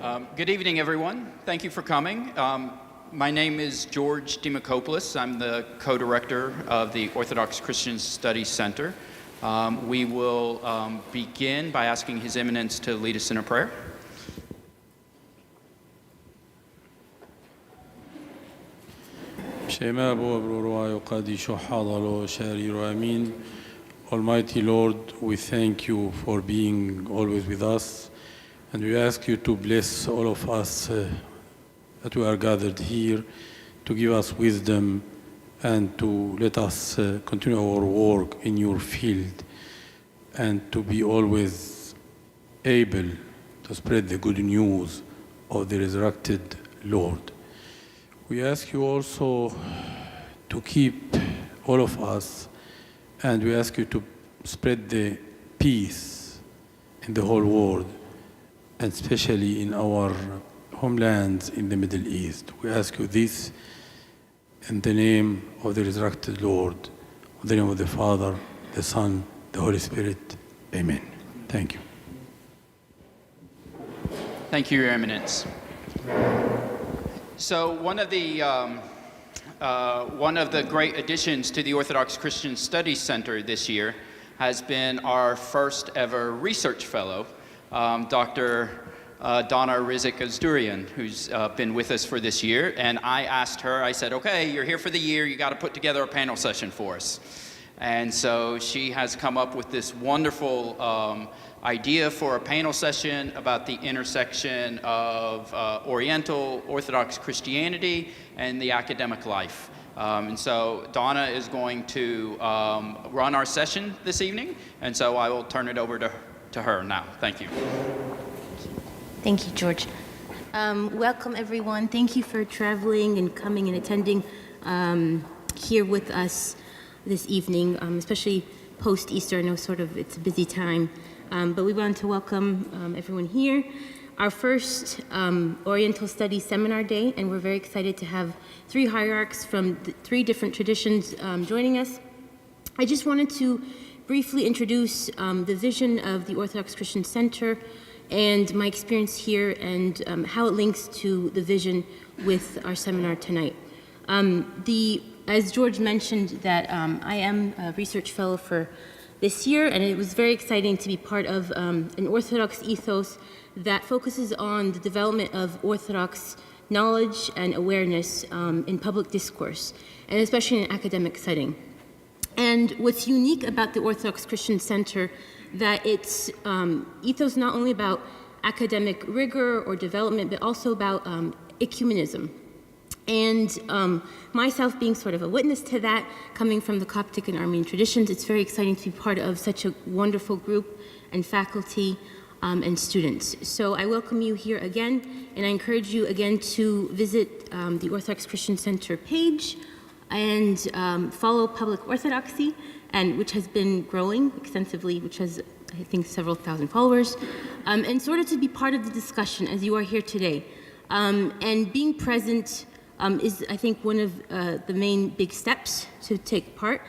Good evening, everyone. Thank you for coming. My name is George Demokopoulos. I'm the co-director of the Orthodox Christian Studies Center. We will begin by asking His Eminence to lead us in a prayer. Almighty Lord, we thank you for being always with us, and we ask you to bless all of us that we are gathered here, to give us wisdom and to let us continue our work in your field, and to be always able to spread the good news of the resurrected Lord. We ask you also to keep all of us, and we ask you to spread the peace in the whole world, and especially in our homelands in the Middle East. We ask you this in the name of the resurrected Lord, in the name of the Father, the Son, the Holy Spirit. Amen. Thank you. Thank you, Your Eminence. So one of the great additions to the Orthodox Christian Studies Center this year has been our first ever research fellow, Dr. Donna Rizik-Azdurian, who's been with us for this year. And I asked her, I said, okay, you're here for the year, you got to put together a panel session for us. And so she has come up with this wonderful idea for a panel session about the intersection of Oriental Orthodox Christianity and the academic life. And so Donna is going to run our session this evening, and so I will turn it over to her now. Thank you. Thank you, George. Welcome, everyone. Thank you for traveling and coming and attending here with us this evening, especially post-Easter. I know it's a busy time, but we want to welcome everyone here. Our first Oriental Studies Seminar Day, and we're very excited to have three hierarchs from three different traditions joining us. I just wanted to briefly introduce the vision of the Orthodox Christian Center and my experience here and how it links to the vision with our seminar tonight. As George mentioned, that I am a research fellow for this year, and it was very exciting to be part of an Orthodox ethos that focuses on the development of Orthodox knowledge and awareness in public discourse, and especially in an academic setting. And what's unique about the Orthodox Christian Center, that its ethos not only about academic rigor or development, but also about ecumenism. And myself being sort of a witness to that, coming from the Coptic and Armenian traditions, it's very exciting to be part of such a wonderful group and faculty and students. So I welcome you here again, and I encourage you again to visit the Orthodox Christian Center page and follow Public Orthodoxy, and which has been growing extensively, which has, I think, several thousand followers, and sort of to be part of the discussion as you are here today. And being present is, I think, one of the main big steps to take part,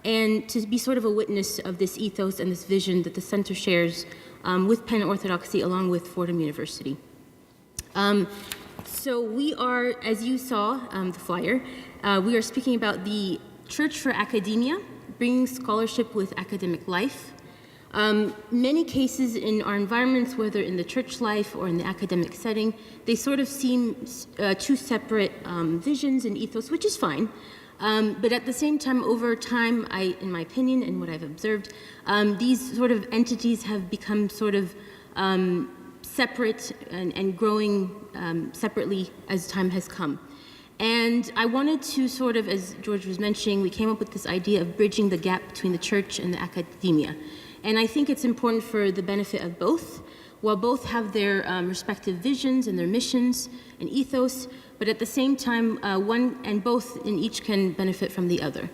and to be sort of a witness of this ethos and this vision that the center shares with Penn Orthodoxy along with Fordham University. So we are, as you saw, the flyer, we are speaking about the Church for Academia, bringing scholarship with academic life. Many cases in our environments, whether in the church life or in the academic setting, they sort of seem two separate visions and ethos, which is fine. But at the same time, over time, in my opinion and what I've observed, these sort of entities have become sort of separate and growing separately as time has come. And I wanted to sort of, as George was mentioning, we came up with this idea of bridging the gap between the church and the academia. And I think it's important for the benefit of both, while both have their respective visions and their missions and ethos, but at the same time, one and both in each can benefit from the other.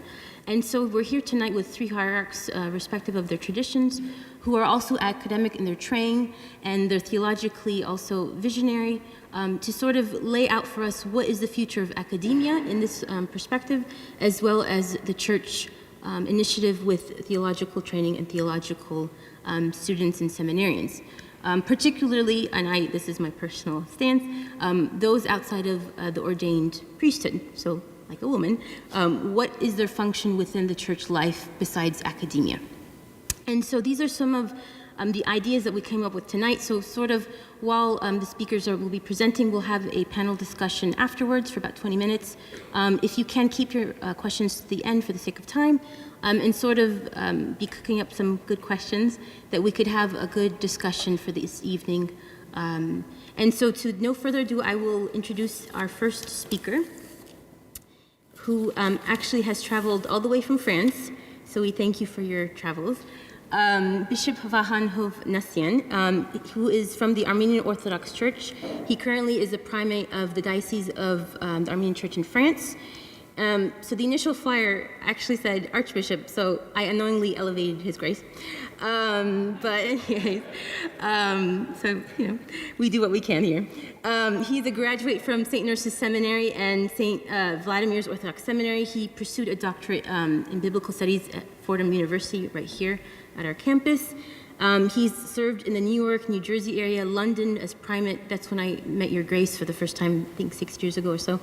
And so we're here tonight with three hierarchs, respective of their traditions, who are also academic in their training, and they're theologically also visionary, to sort of lay out for us what is the future of academia in this perspective, as well as the church initiative with theological training and theological students and seminarians. particularly, and this is my personal stance, those outside of the ordained priesthood, so like a woman, what is their function within the church life besides academia? And so these are some of the ideas that we came up with tonight. So sort of while the speakers will be presenting, we'll have a panel discussion afterwards for about 20 minutes. If you can keep your questions to the end for the sake of time, and sort of be cooking up some good questions that we could have a good discussion for this evening. And so to no further ado, I will introduce our first speaker, who actually has traveled all the way from France. So we thank you for your travels. Bishop Vahan Hovhanessian, who is from the Armenian Orthodox Church. He currently is a primate of the Diocese of the Armenian Church in France. So the initial flyer actually said Archbishop, so I unknowingly elevated his grace. But anyways, so, we do what we can here. He's a graduate from St. Nurse's Seminary and St. Vladimir's Orthodox Seminary. He pursued a doctorate in biblical studies at Fordham University right here at our campus. He's served in the New York, New Jersey area, London as primate. That's when I met your grace for the first time, I think 6 years ago or so.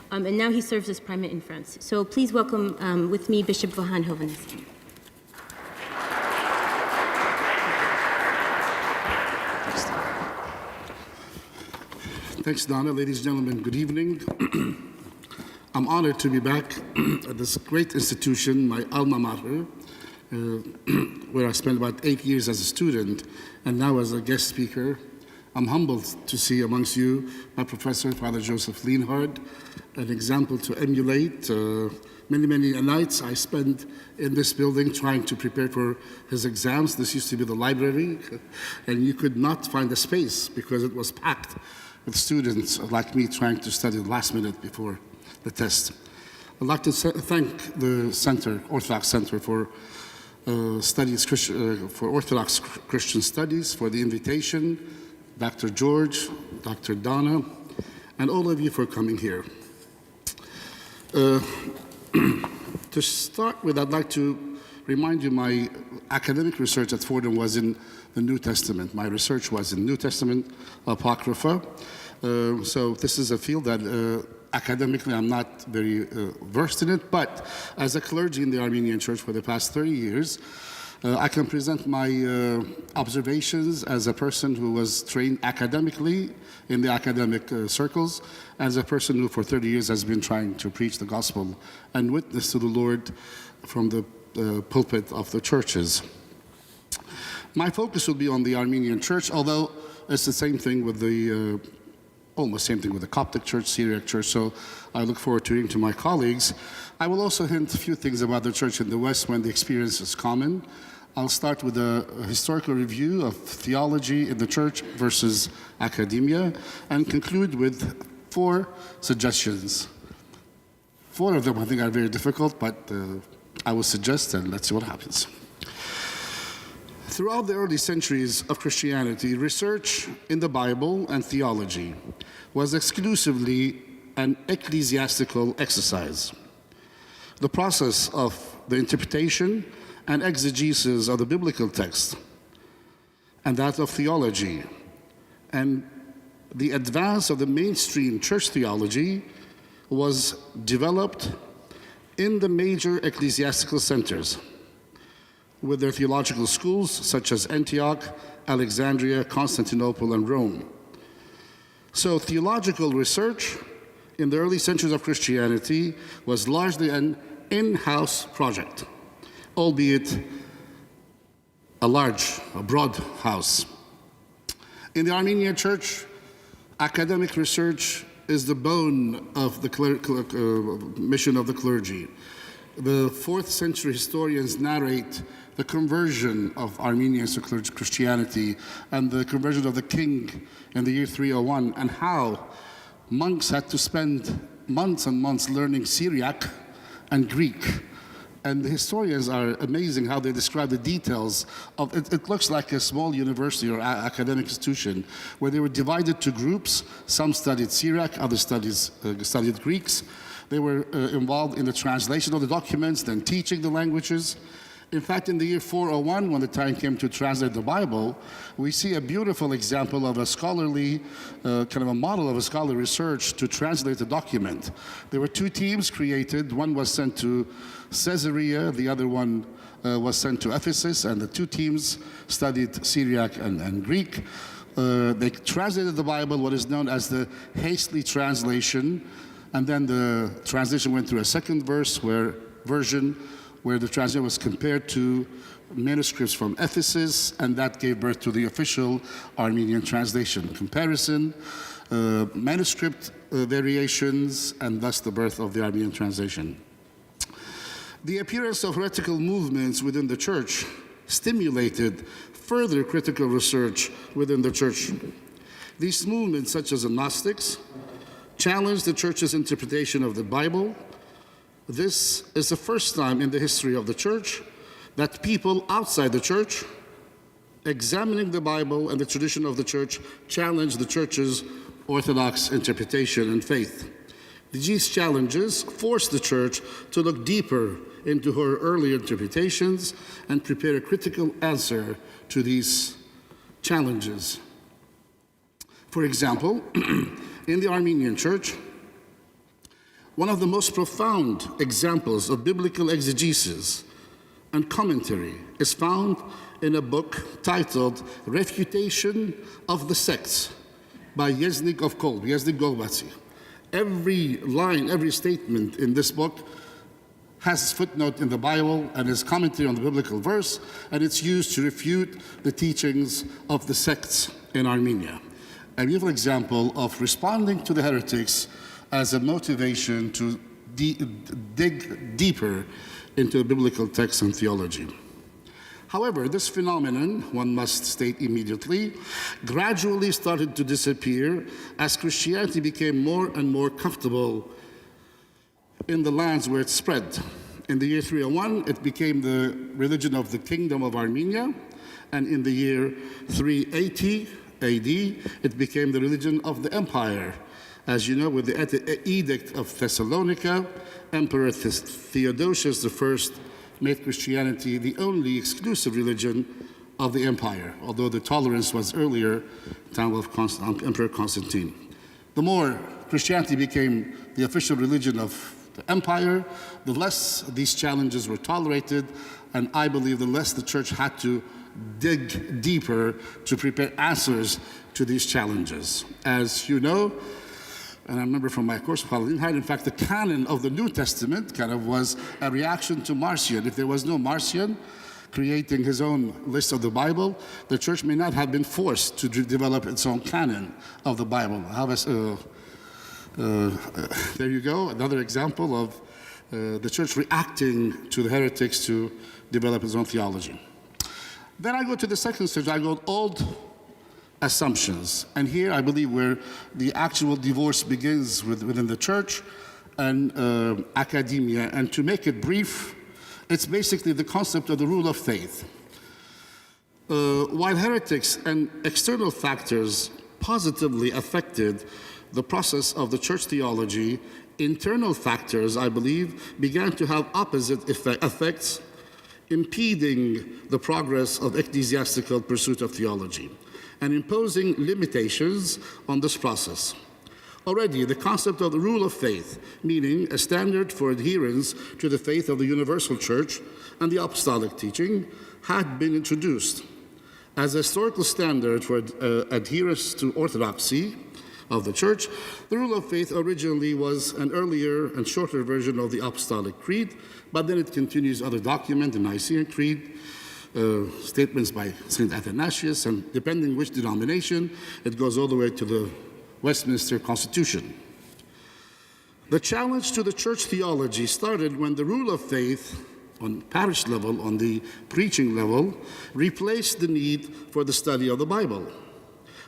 And now he serves as primate in France. So please welcome with me Bishop Vahan Hovhanessian. Thanks, Donna. Ladies and gentlemen, good evening. I'm honored to be back at this great institution, my alma mater, where I spent about 8 years as a student, and now as a guest speaker. I'm humbled to see amongst you my professor, Father Joseph Lienhard, an example to emulate. Many nights I spent in this building trying to prepare for his exams. This used to be the library, and you could not find a space because it was packed with students like me trying to study the last minute before the test. I'd like to thank the Center, Orthodox Center for for Orthodox Christian Studies for the invitation, Dr. George, Dr. Donna, and all of you for coming here. To start with, I'd like to remind you my academic research at Fordham was in the New Testament. My research was in New Testament Apocrypha. So this is a field that academically I'm not very versed in it, but as a clergy in the Armenian Church for the past 30 years, I can present my observations as a person who was trained academically in the academic circles, as a person who for 30 years has been trying to preach the gospel and witness to the Lord from the pulpit of the churches. My focus will be on the Armenian Church, although it's the same thing with the almost same thing with the Coptic Church, Syriac Church, so I look forward to hearing to my colleagues. I will also hint a few things about the church in the West when the experience is common. I'll start with a historical review of theology in the church versus academia, and conclude with 4 suggestions. 4 of them I think are very difficult, but I will suggest, and let's see what happens. Throughout the early centuries of Christianity, research in the Bible and theology was exclusively an ecclesiastical exercise. The process of the interpretation and exegesis of the biblical text, and that of theology, and the advance of the mainstream church theology was developed in the major ecclesiastical centers, with their theological schools such as Antioch, Alexandria, Constantinople, and Rome. So theological research in the early centuries of Christianity was largely an in-house project, albeit a broad house. In the Armenian Church, academic research is the bone of the mission of the clergy. The 4th century historians narrate the conversion of Armenians to Christianity and the conversion of the king in the year 301, and how monks had to spend months and months learning Syriac and Greek. And the historians are amazing how they describe the details of it. It looks like a small university or academic institution where they were divided to groups. Some studied Syriac, others studied Greeks. They were involved in the translation of the documents, then teaching the languages. In fact, in the year 401, when the time came to translate the Bible, we see a beautiful example of a scholarly, kind of a model of a scholarly research to translate the document. There were two teams created. One was sent to Caesarea, the other one was sent to Ephesus, and the two teams studied Syriac and Greek. They translated the Bible, what is known as the hastily translation, and then the translation went through a second version where the translation was compared to manuscripts from Ephesus, and that gave birth to the official Armenian translation. Comparison, manuscript variations, and thus the birth of the Armenian translation. The appearance of heretical movements within the church stimulated further critical research within the church. These movements, such as the Gnostics, challenged the church's interpretation of the Bible. This is the first time in the history of the church that people outside the church, examining the Bible and the tradition of the church, challenged the church's Orthodox interpretation and faith. These challenges forced the church to look deeper into her earlier interpretations and prepare a critical answer to these challenges. For example, in the Armenian church, one of the most profound examples of biblical exegesis and commentary is found in a book titled Refutation of the Sects by Yeznik of Kolb, Yeznik Golbatsi. Every line, every statement in this book has its footnote in the Bible and is commentary on the biblical verse, and it's used to refute the teachings of the sects in Armenia. A beautiful example of responding to the heretics as a motivation to dig deeper into the biblical text and theology. However, this phenomenon, one must state immediately, gradually started to disappear as Christianity became more and more comfortable in the lands where it spread. In the year 301, it became the religion of the Kingdom of Armenia, and in the year 380 AD, it became the religion of the empire. As you know, with the Edict of Thessalonica, Emperor Theodosius I made Christianity the only exclusive religion of the empire, although the tolerance was earlier, time of Emperor Constantine. The more Christianity became the official religion of the empire, the less these challenges were tolerated, and I believe the less the church had to dig deeper to prepare answers to these challenges. As you know, and I remember from my course of Paladin, in fact, the canon of the New Testament kind of was a reaction to Marcion. If there was no Marcion creating his own list of the Bible, the church may not have been forced to develop its own canon of the Bible. There you go, another example of the church reacting to the heretics to develop its own theology. Then I go to the second stage, I go old assumptions. And here I believe where the actual divorce begins within the church and academia. And to make it brief, it's basically the concept of the rule of faith. While heretics and external factors positively affected the process of the church theology, internal factors, I believe, began to have opposite effects, impeding the progress of ecclesiastical pursuit of theology and imposing limitations on this process. Already, the concept of the rule of faith, meaning a standard for adherence to the faith of the universal church and the apostolic teaching, had been introduced. As a historical standard for adherence to orthodoxy of the church, the rule of faith originally was an earlier and shorter version of the Apostolic Creed, but then it continues other documents, the Nicene Creed, statements by St. Athanasius, and depending which denomination, it goes all the way to the Westminster Constitution. The challenge to the church theology started when the rule of faith on parish level, on the preaching level, replaced the need for the study of the Bible.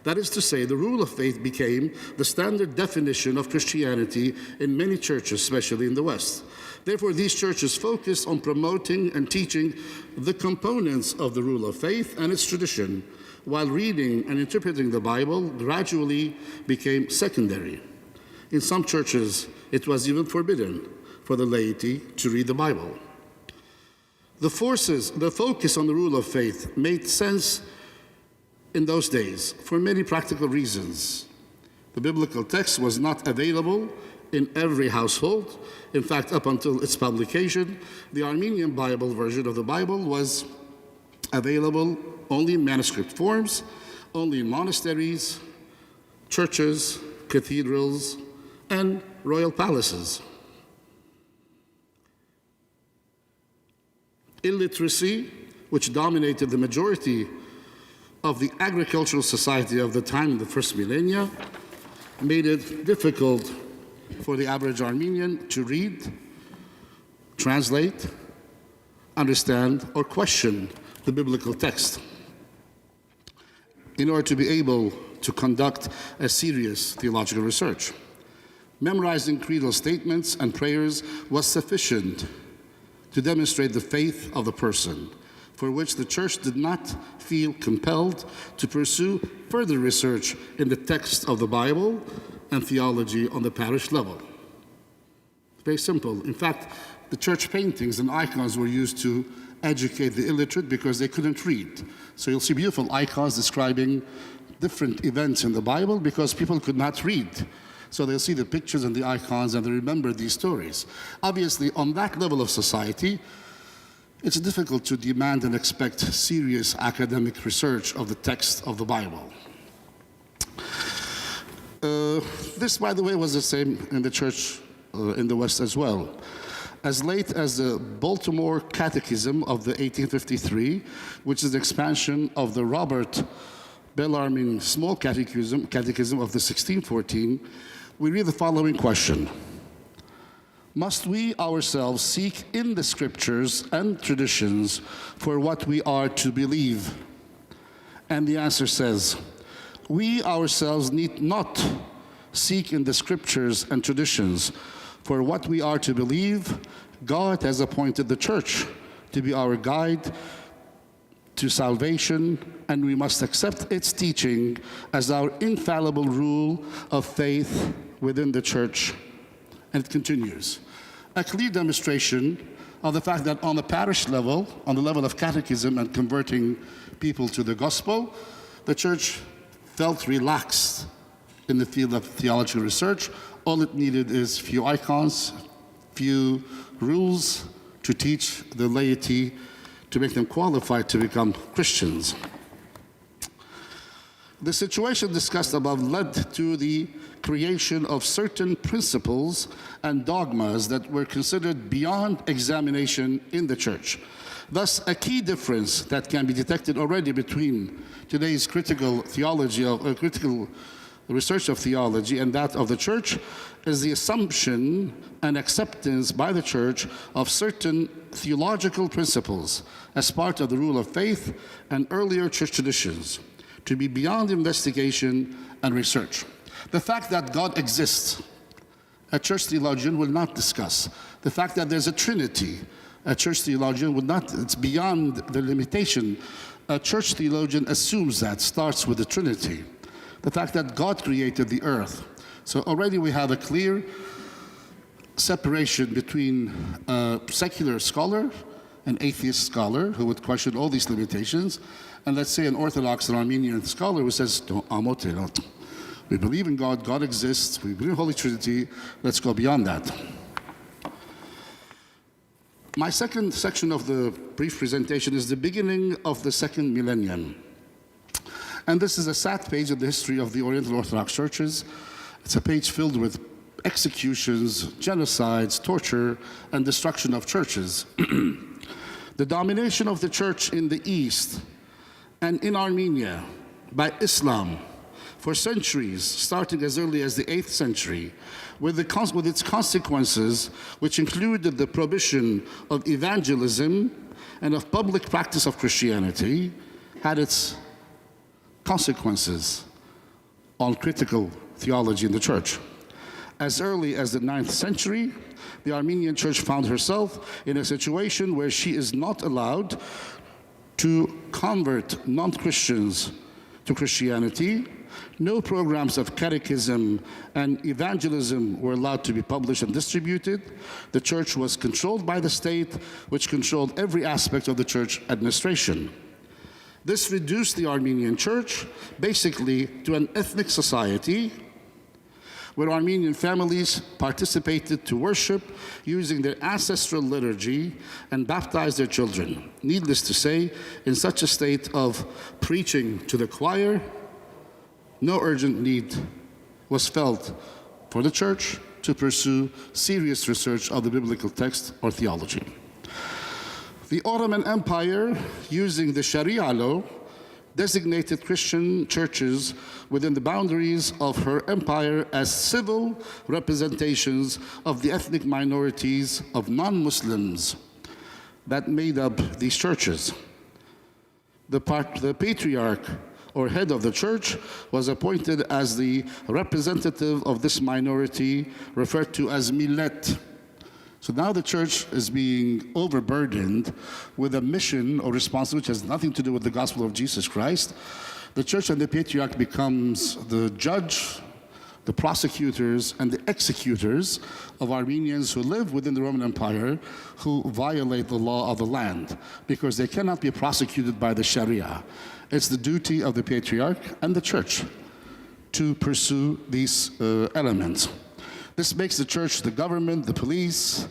That is to say, the rule of faith became the standard definition of Christianity in many churches, especially in the West. Therefore, these churches focused on promoting and teaching the components of the rule of faith and its tradition, while reading and interpreting the Bible gradually became secondary. In some churches, it was even forbidden for the laity to read the Bible. The focus on the rule of faith made sense in those days for many practical reasons. The biblical text was not available in every household. In fact, up until its publication, the Armenian Bible version of the Bible was available only in manuscript forms, only in monasteries, churches, cathedrals, and royal palaces. Illiteracy, which dominated the majority of the agricultural society of the time in the first millennia, made it difficult for the average Armenian to read, translate, understand, or question the biblical text. In order to be able to conduct a serious theological research, memorizing creedal statements and prayers was sufficient to demonstrate the faith of the person, for which the church did not feel compelled to pursue further research in the text of the Bible and theology on the parish level. Very simple. In fact, the church paintings and icons were used to educate the illiterate because they couldn't read. So you'll see beautiful icons describing different events in the Bible because people could not read. So they'll see the pictures and the icons and they remember these stories. Obviously, on that level of society, it's difficult to demand and expect serious academic research of the text of the Bible. This, by the way, was the same in the church in the West as well. As late as the Baltimore Catechism of the 1853, which is the expansion of the Robert Bellarmine Small Catechism of the 1614, we read the following question: must we ourselves seek in the scriptures and traditions for what we are to believe? And the answer says, we ourselves need not seek in the scriptures and traditions for what we are to believe. God has appointed the church to be our guide to salvation, and we must accept its teaching as our infallible rule of faith within the church. And it continues. A clear demonstration of the fact that on the parish level, on the level of catechism and converting people to the gospel, the church felt relaxed in the field of theological research. All it needed is few icons, few rules to teach the laity to make them qualified to become Christians. The situation discussed above led to the creation of certain principles and dogmas that were considered beyond examination in the church. Thus, a key difference that can be detected already between today's critical research of theology and that of the church is the assumption and acceptance by the church of certain theological principles as part of the rule of faith and earlier church traditions to be beyond investigation and research. The fact that God exists, a church theologian will not discuss. The fact that there's a Trinity, a church theologian would not, it's beyond the limitation. A church theologian assumes that, starts with the Trinity. The fact that God created the earth. So already we have a clear separation between a secular scholar, an atheist scholar who would question all these limitations, and let's say an Orthodox and Armenian scholar who says, we believe in God, God exists, we believe in Holy Trinity, let's go beyond that. My second section of the brief presentation is the beginning of the second millennium. And this is a sad page of the history of the Oriental Orthodox churches. It's a page filled with executions, genocides, torture, and destruction of churches. The domination of the church in the East and in Armenia by Islam for centuries, starting as early as the 8th century, with its consequences, which included the prohibition of evangelism and of public practice of Christianity, had its consequences on critical theology in the church. As early as the 9th century, the Armenian church found herself in a situation where she is not allowed to convert non-Christians to Christianity No programs of catechism and evangelism were allowed to be published and distributed. The church was controlled by the state, which controlled every aspect of the church administration. This reduced the Armenian church basically to an ethnic society where Armenian families participated to worship using their ancestral liturgy and baptize their children. Needless to say, in such a state of preaching to the choir, no urgent need was felt for the church to pursue serious research of the biblical text or theology. The Ottoman Empire, using the Sharia law, designated Christian churches within the boundaries of her empire as civil representations of the ethnic minorities of non-Muslims that made up these churches. The patriarch or head of the church was appointed as the representative of this minority, referred to as millet. So now the church is being overburdened with a mission or responsibility which has nothing to do with the gospel of Jesus Christ. The church and the patriarch becomes the judge, the prosecutors, and the executors of Armenians who live within the Roman Empire who violate the law of the land, because they cannot be prosecuted by the Sharia. It's the duty of the patriarch and the church to pursue these elements. This makes the church the government, the police,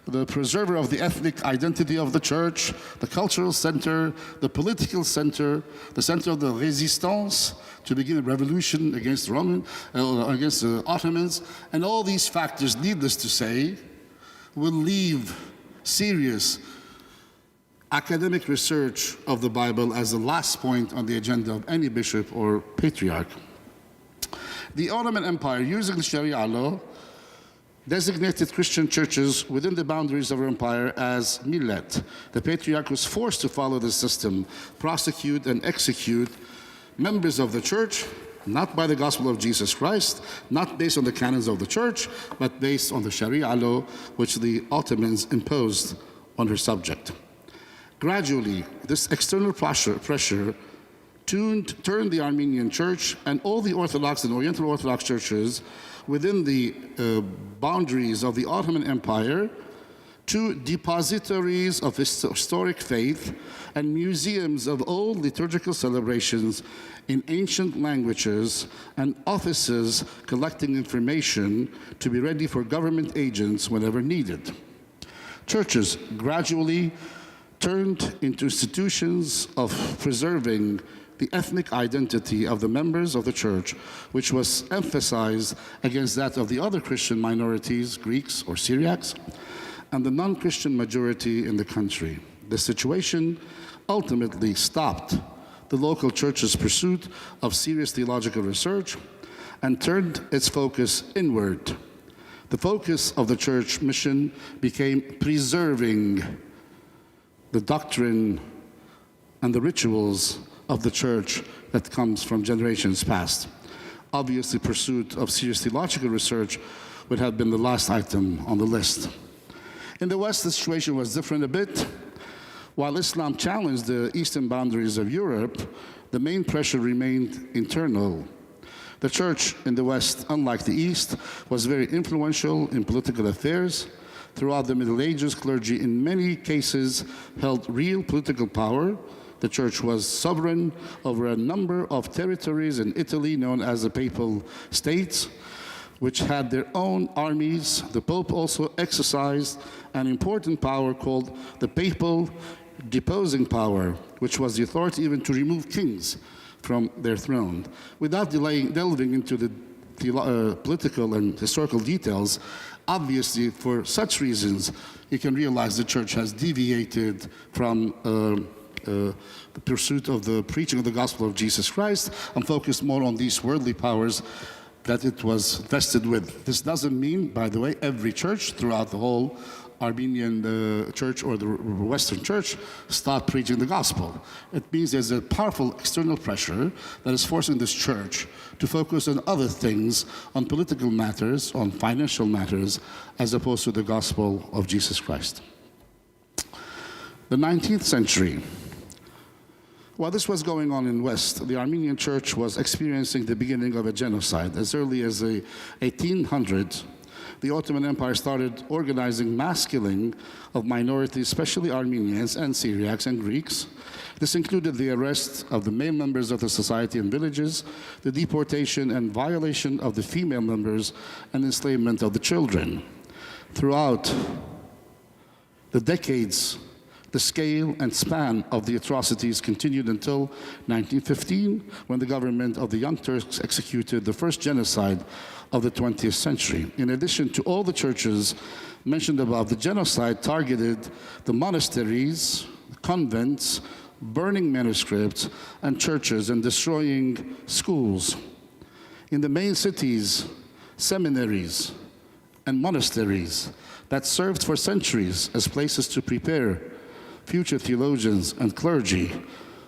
the preserver of the ethnic identity of the church, the cultural center, the political center, the center of the resistance, to begin a revolution against the Ottomans. And all these factors, needless to say, will leave serious academic research of the Bible as the last point on the agenda of any bishop or patriarch. The Ottoman Empire, using the Sharia law, designated Christian churches within the boundaries of her empire as millet. The patriarch was forced to follow the system, prosecute and execute members of the church, not by the gospel of Jesus Christ, not based on the canons of the church, but based on the Sharia law which the Ottomans imposed on her subject. Gradually, this external pressure turned the Armenian church and all the Orthodox and Oriental Orthodox churches within the boundaries of the Ottoman Empire to depositories of historic faith and museums of old liturgical celebrations in ancient languages and offices collecting information to be ready for government agents whenever needed. Churches gradually turned into institutions of preserving the ethnic identity of the members of the church, which was emphasized against that of the other Christian minorities, Greeks or Syriacs, and the non-Christian majority in the country. The situation ultimately stopped the local church's pursuit of serious theological research and turned its focus inward. The focus of the church mission became preserving the doctrine and the rituals of the church that comes from generations past. Obviously, pursuit of serious theological research would have been the last item on the list. In the West, the situation was different a bit. While Islam challenged the eastern boundaries of Europe, the main pressure remained internal. The church in the West, unlike the East, was very influential in political affairs. Throughout the Middle Ages, clergy in many cases held real political power. The church was sovereign over a number of territories in Italy known as the Papal States, which had their own armies. The Pope also exercised an important power called the papal deposing power, which was the authority even to remove kings from their throne. Without delving into the political and historical details, obviously for such reasons, you can realize the church has deviated from the pursuit of the preaching of the gospel of Jesus Christ and focused more on these worldly powers that it was vested with. This doesn't mean, by the way, every church throughout the whole Armenian church or the Western church stopped preaching the gospel. It means there's a powerful external pressure that is forcing this church to focus on other things, on political matters, on financial matters, as opposed to the gospel of Jesus Christ. The 19th century While this was going on in West, the Armenian church was experiencing the beginning of a genocide. As early as the 1800s, the Ottoman Empire started organizing mass killing of minorities, especially Armenians and Syriacs and Greeks. This included the arrest of the male members of the society in villages, the deportation and violation of the female members, and enslavement of the children. Throughout the decades, the scale and span of the atrocities continued until 1915, when the government of the Young Turks executed the first genocide of the 20th century. In addition to all the churches mentioned above, the genocide targeted the monasteries, convents, burning manuscripts and churches, and destroying schools. In the main cities, seminaries and monasteries that served for centuries as places to prepare future theologians and clergy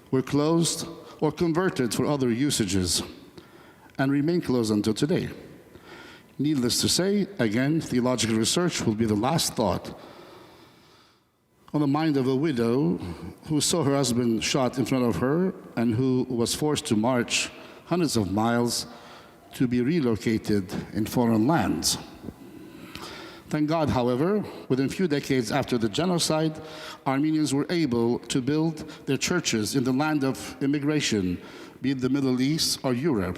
were closed or converted for other usages and remain closed until today. Needless to say, again, theological research will be the last thought on the mind of a widow who saw her husband shot in front of her and who was forced to march hundreds of miles to be relocated in foreign lands. Thank God, however, within a few decades after the genocide, Armenians were able to build their churches in the land of immigration, be it the Middle East or Europe.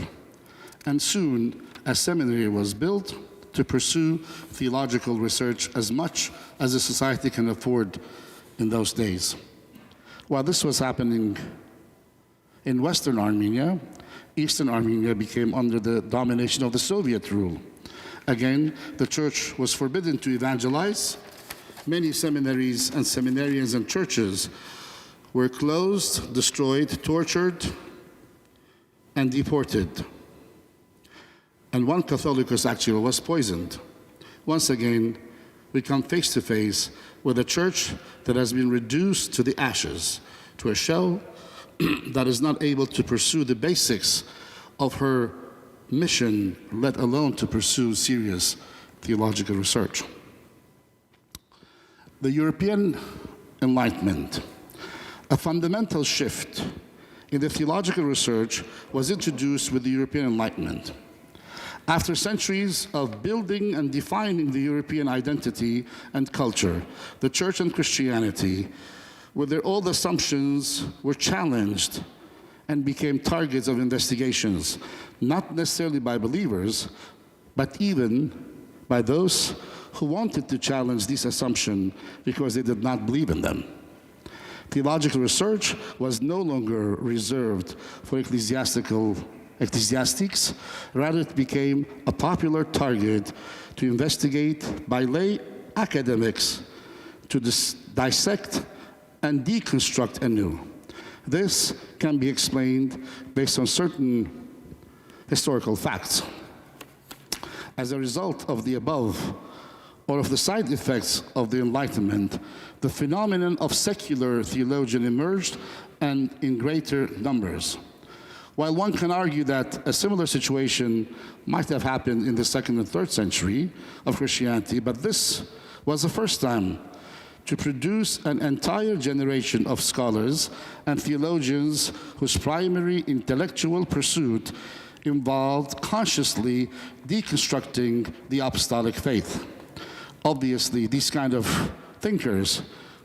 And soon, a seminary was built to pursue theological research as much as the society can afford in those days. While this was happening in Western Armenia, Eastern Armenia became under the domination of the Soviet rule. Again, the church was forbidden to evangelize. Many seminaries and seminarians and churches were closed, destroyed, tortured, and deported. And one Catholicos actually was poisoned. Once again, we come face to face with a church that has been reduced to the ashes, to a shell that is not able to pursue the basics of her mission, let alone to pursue serious theological research. The European Enlightenment, a fundamental shift in the theological research, was introduced with the European Enlightenment. After centuries of building and defining the European identity and culture, the Church and Christianity, with their old assumptions, were challenged and became targets of investigations, not necessarily by believers, but even by those who wanted to challenge these assumptions because they did not believe in them. Theological research was no longer reserved for ecclesiastics, rather it became a popular target to investigate by lay academics to dissect and deconstruct anew. This can be explained based on certain historical facts. As a result of the above, or of the side effects of the Enlightenment, the phenomenon of secular theologian emerged, and in greater numbers. While one can argue that a similar situation might have happened in the 2nd and 3rd century of Christianity, but this was the first time to produce an entire generation of scholars and theologians whose primary intellectual pursuit involved consciously deconstructing the apostolic faith. Obviously, these kind of thinkers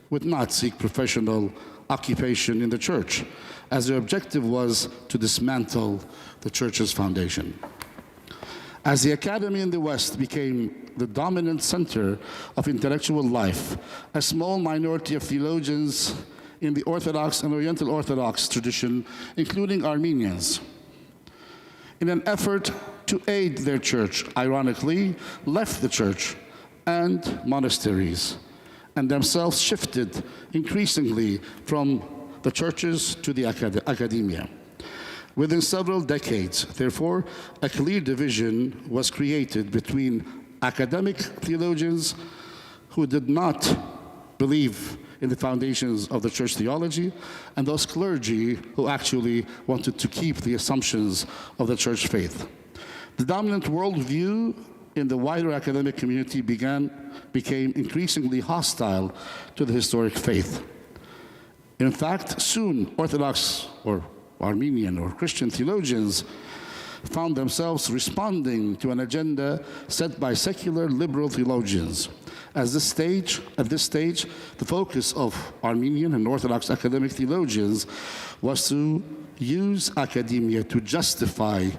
would not seek professional occupation in the church, as their objective was to dismantle the church's foundation. As the academy in the West became the dominant center of intellectual life, a small minority of theologians in the Orthodox and Oriental Orthodox tradition, including Armenians, in an effort to aid their church, ironically, left the church and monasteries, and themselves shifted increasingly from the churches to the academia. Within several decades, therefore, a clear division was created between academic theologians who did not believe in the foundations of the church theology, and those clergy who actually wanted to keep the assumptions of the church faith. The dominant worldview in the wider academic community became increasingly hostile to the historic faith. In fact, soon Orthodox or Armenian or Christian theologians found themselves responding to an agenda set by secular liberal theologians. At this stage, the focus of Armenian and Orthodox academic theologians was to use academia to justify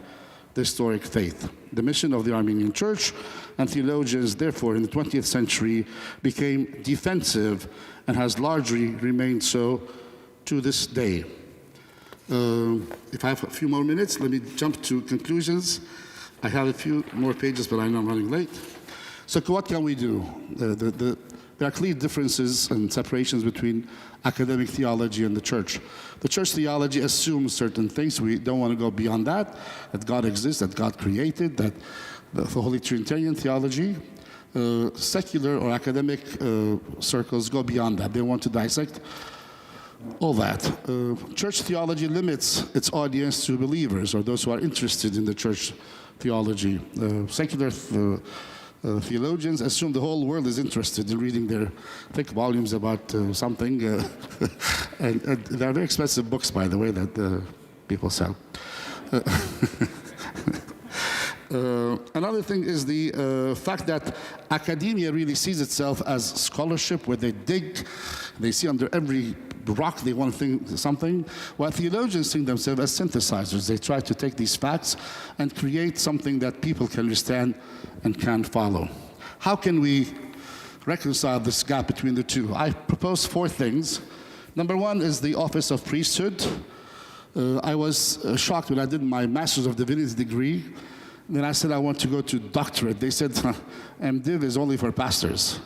the historic faith. The mission of the Armenian Church and theologians, therefore, in the 20th century became defensive and has largely remained so to this day. If I have a few more minutes, let me jump to conclusions. I have a few more pages, but I know I'm running late. So what can we do? There are clear differences and separations between academic theology and the church. The church theology assumes certain things. We don't want to go beyond that God exists, that God created, that the Holy Trinitarian theology, secular or academic circles go beyond that. They want to dissect all that. Church theology limits its audience to believers or those who are interested in the church theology. Secular theologians assume the whole world is interested in reading their thick volumes about something. And they are very expensive books, by the way, that people sell. Another thing is the fact that academia really sees itself as scholarship, where they dig, they see under every rock they want to think something, while theologians think themselves as synthesizers. They try to take these facts and create something that people can understand and can follow. How can we reconcile this gap between the two? I propose 4 things. Number 1 is the office of priesthood. I was shocked when I did my Master's of Divinity degree. Then I said I want to go to doctorate. They said, MDiv is only for pastors.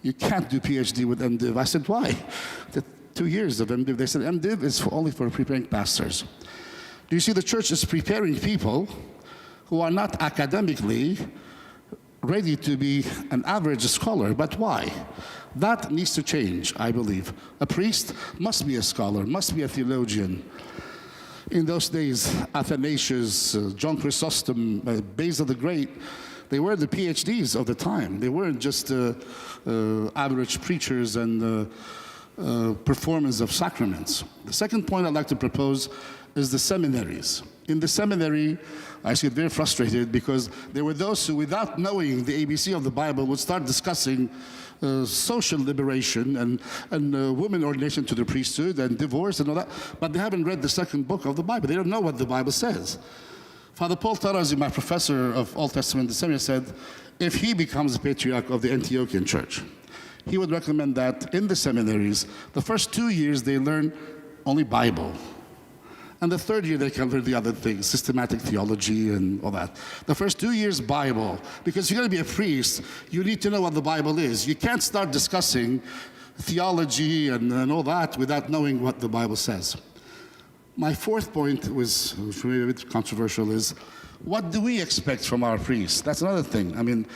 You can't do PhD with MDiv. I said, why? The 2 years of MDiv. They said, MDiv is only for preparing pastors. Do you see, the church is preparing people who are not academically ready to be an average scholar. But why? That needs to change, I believe. A priest must be a scholar, must be a theologian. In those days, Athanasius, John Chrysostom, Basil the Great, they were the PhDs of the time. They weren't just average preachers and performers of sacraments. The second point I'd like to propose is the seminaries. In the seminary, I get very frustrated because there were those who, without knowing the ABC of the Bible, would start discussing social liberation and women ordination to the priesthood and divorce and all that, but they haven't read the second book of the Bible. They don't know what the Bible says. Father Paul Tarazi, my professor of Old Testament in the seminary, said if he becomes the patriarch of the Antiochian church, he would recommend that in the seminaries, the first 2 years they learn only Bible. And the third year they can learn the other things, systematic theology and all that. The first 2 years, Bible. Because if you're going to be a priest, you need to know what the Bible is. You can't start discussing theology and all that without knowing what the Bible says. My 4th point, which may be a bit controversial, is what do we expect from our priests? That's another thing. I mean,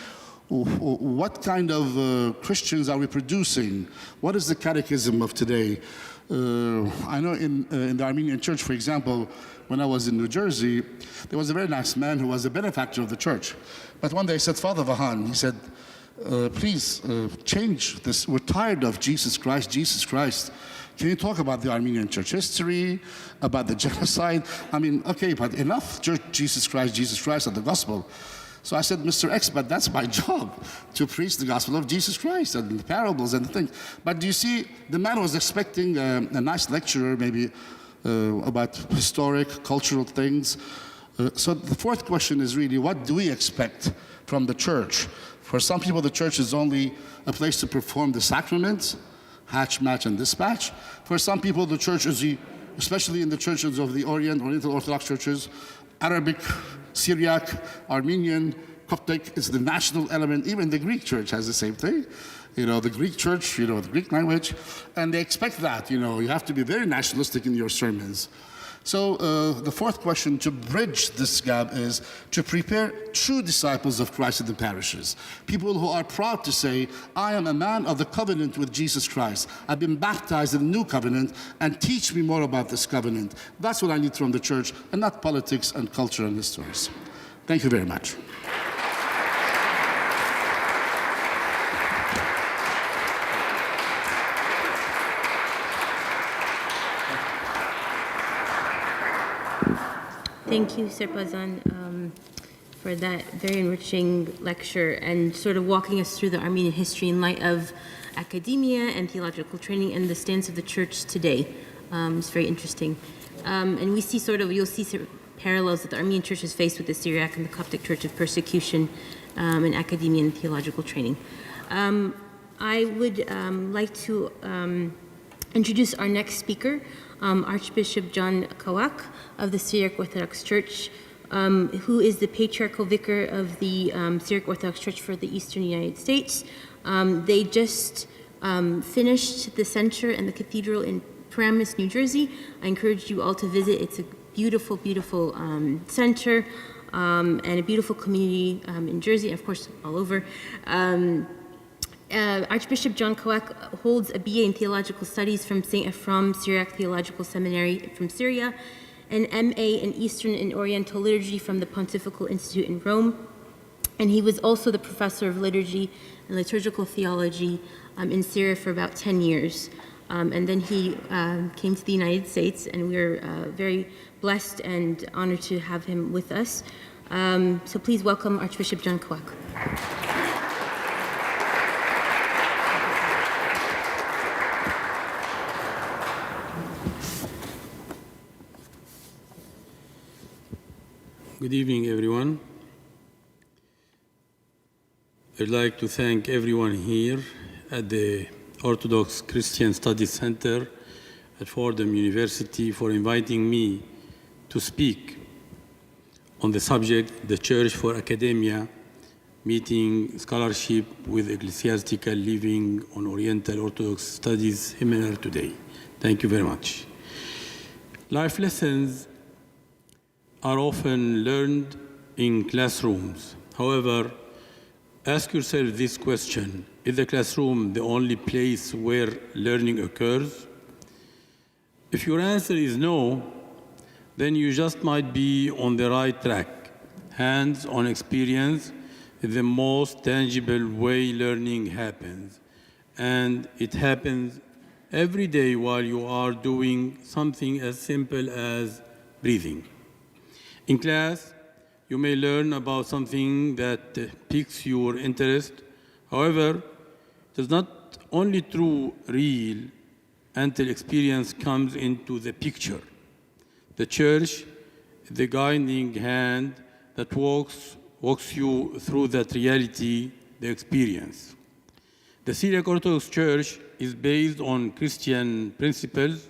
what kind of Christians are we producing? What is the catechism of today? I know in the Armenian church, for example, when I was in New Jersey, there was a very nice man who was a benefactor of the church. But one day I said, Father Vahan, he said, please change this. We're tired of Jesus Christ, Jesus Christ. Can you talk about the Armenian church history, about the genocide? I mean, okay, but enough Jesus Christ, and the gospel. So I said, Mr. X, but that's my job, to preach the gospel of Jesus Christ and the parables and the things. But do you see, the man was expecting a nice lecture, maybe about historic, cultural things. So the 4th question is really, what do we expect from the church? For some people, the church is only a place to perform the sacraments, hatch, match, and dispatch. For some people, the church is, especially in the churches of the Oriental Orthodox churches, Arabic, Syriac, Armenian, Coptic is the national element. Even the Greek church has the same thing. You know, the Greek church, the Greek language. And they expect that, you have to be very nationalistic in your sermons. So the 4th question to bridge this gap is to prepare true disciples of Christ in the parishes. People who are proud to say, I am a man of the covenant with Jesus Christ. I've been baptized in the new covenant, and teach me more about this covenant. That's what I need from the church, and not politics and culture and histories. Thank you very much. Thank you, Sir Pazan, for that very enriching lecture and sort of walking us through the Armenian history in light of academia and theological training and the stance of the church today. It's very interesting. And we see you'll see sort of parallels that the Armenian church has faced with the Syriac and the Coptic church of persecution in academia and theological training. I would like to introduce our next speaker, Archbishop John Kawak of the Syriac Orthodox Church, who is the Patriarchal Vicar of the Syriac Orthodox Church for the Eastern United States. They just finished the center and the cathedral in Paramus, New Jersey. I encourage you all to visit. It's a beautiful, beautiful center and a beautiful community in Jersey, and of course, all over. Archbishop John Kawak holds a BA in Theological Studies from St. Ephraim Syriac Theological Seminary from Syria, an MA in Eastern and Oriental Liturgy from the Pontifical Institute in Rome, and he was also the professor of liturgy and liturgical theology in Syria for about 10 years. And then he came to the United States, and we're very blessed and honored to have him with us. So please welcome Archbishop John Kawak. Good evening, everyone. I'd like to thank everyone here at the Orthodox Christian Studies Center at Fordham University for inviting me to speak on the subject, the Church for Academia, meeting scholarship with Ecclesiastical Living on Oriental Orthodox Studies seminar today. Thank you very much. Life lessons are often learned in classrooms. However, ask yourself this question: is the classroom the only place where learning occurs? If your answer is no, then you just might be on the right track. Hands-on experience is the most tangible way learning happens, and it happens every day while you are doing something as simple as breathing. In class, you may learn about something that piques your interest. However, it is not only true real until experience comes into the picture. The church is the guiding hand that walks you through that reality, the experience. The Syriac Orthodox Church is based on Christian principles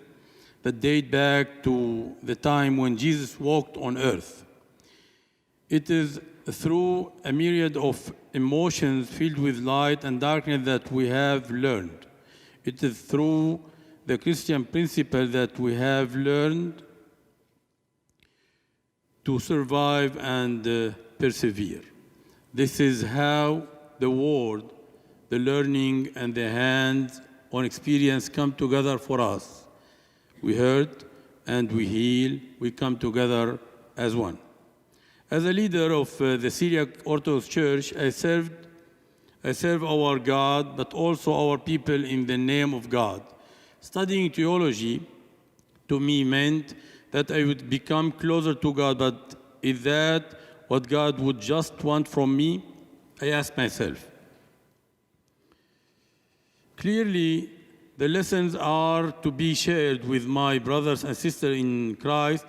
that date back to the time when Jesus walked on earth. It is through a myriad of emotions filled with light and darkness that we have learned. It is through the Christian principle that we have learned to survive and persevere. This is how the word, the learning, and the hands-on experience come together for us. We hurt and we heal, we come together as one. As a leader of the Syriac Orthodox Church, I serve our God, but also our people in the name of God. Studying theology to me meant that I would become closer to God, but is that what God would just want from me? I asked myself. Clearly, the lessons are to be shared with my brothers and sisters in Christ.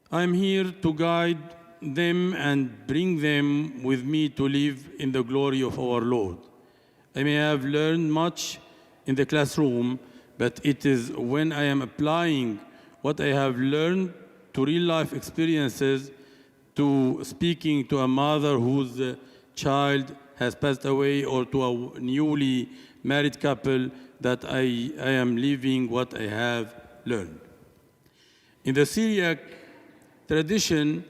I'm here to guide them and bring them with me to live in the glory of our Lord. I may have learned much in the classroom, but it is when I am applying what I have learned to real-life experiences, to speaking to a mother whose child has passed away, or to a newly married couple, that I am living what I have learned. In the Syriac tradition,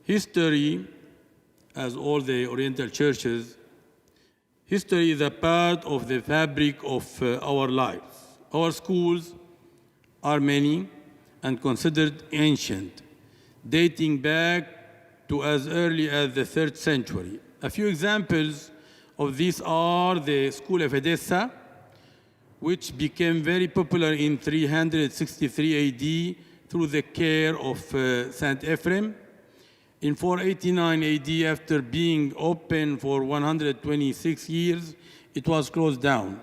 history, as all the Oriental churches, history is a part of the fabric of our lives. Our schools are many and considered ancient, dating back to as early as the 3rd century. A few examples of these are the School of Edessa, which became very popular in 363 AD through the care of Saint Ephrem. In 489 AD, after being open for 126 years, it was closed down.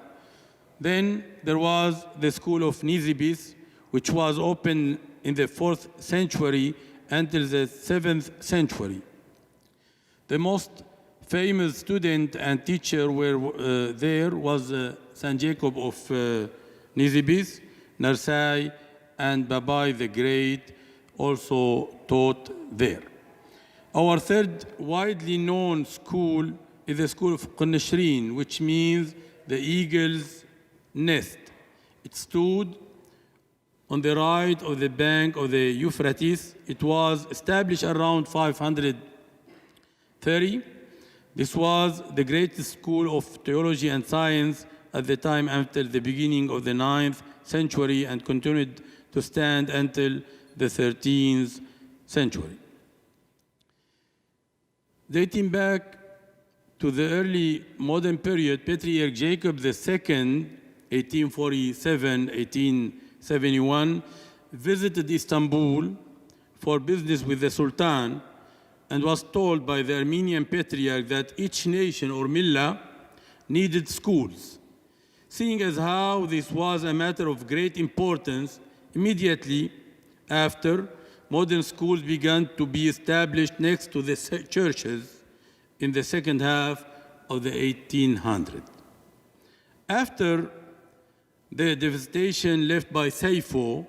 Then there was the school of Nisibis, which was open in the 4th century until the 7th century. The most famous student and teacher there was Saint Jacob of Nisibis, Narsai, and Babai the Great also taught there. Our third widely known school is the school of Qunashrin, which means the eagle's nest. It stood on the right of the bank of the Euphrates. It was established around 530. This was the greatest school of theology and science at the time until the beginning of the 9th century and continued to stand until the 13th century. Dating back to the early modern period, Patriarch Jacob II, 1847-1871, visited Istanbul for business with the Sultan and was told by the Armenian Patriarch that each nation or millah needed schools. Seeing as how this was a matter of great importance, immediately after, modern schools began to be established next to the churches in the second half of the 1800s. After the devastation left by Saipho,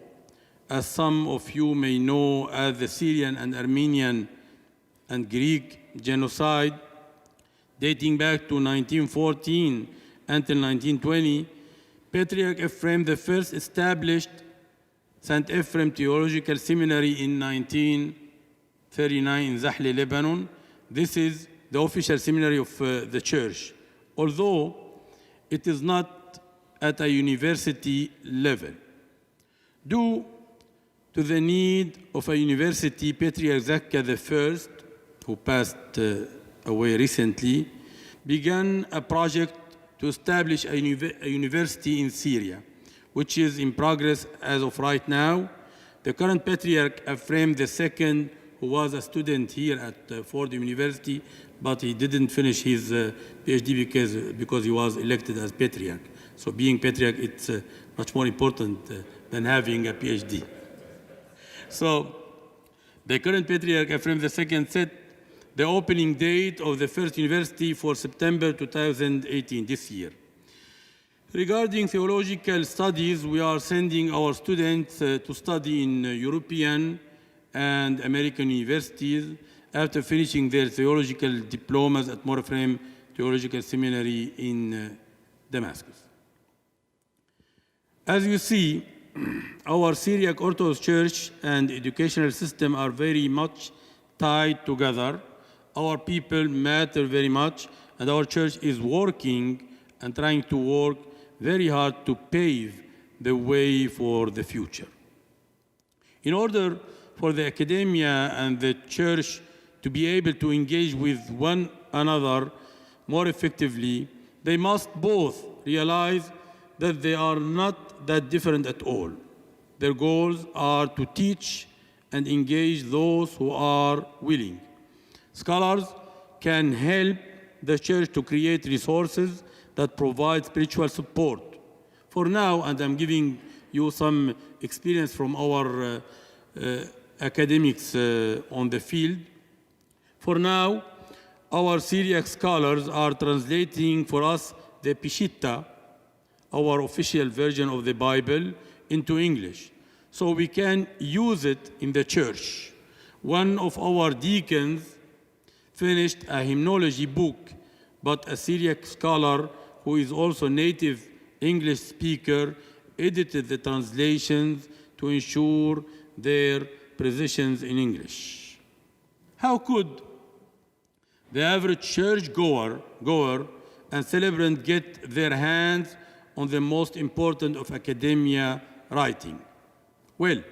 as some of you may know as the Syrian and Armenian and Greek genocide, dating back to 1914 until 1920, Patriarch Ephrem I established St. Ephrem Theological Seminary in 1939 in Zahle, Lebanon. This is the official seminary of the church, although it is not at a university level. Due to the need of a university, Patriarch Zakka I, who passed away recently, began a project to establish a university in Syria, which is in progress as of right now. The current Patriarch Ephrem II, who was a student here at Fordham University, but he didn't finish his PhD because he was elected as Patriarch. So being Patriarch, it's much more important than having a PhD. So the current Patriarch Ephrem II set the opening date of the first university for September 2018, this year. Regarding theological studies, we are sending our students to study in European and American universities after finishing their theological diplomas at Morfrem Theological Seminary in Damascus. As you see, our Syriac Orthodox Church and educational system are very much tied together. Our people matter very much, and our church is working and trying to work very hard to pave the way for the future. In order for the academia and the church to be able to engage with one another more effectively, they must both realize that they are not that different at all. Their goals are to teach and engage those who are willing. Scholars can help the church to create resources that provide spiritual support. For now, and I'm giving you some experience from our academics on the field, for now, our Syriac scholars are translating for us the Peshitta, our official version of the Bible, into English, so we can use it in the church. One of our deacons finished a hymnology book, but a Syriac scholar who is also native English speaker edited the translations to ensure their precisions in English. How could the average church-goer and celebrant get their hands on the most important of academia writing? Well,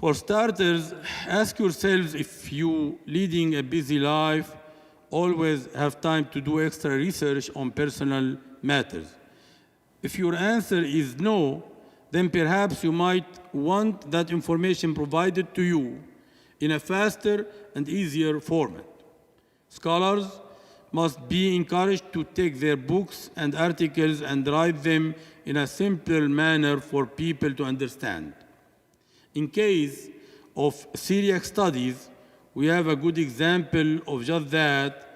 for starters, ask yourselves if you, leading a busy life, always have time to do extra research on personal matters. If your answer is no, then perhaps you might want that information provided to you in a faster and easier format. Scholars must be encouraged to take their books and articles and write them in a simple manner for people to understand. In case of Syriac studies, we have a good example of just that,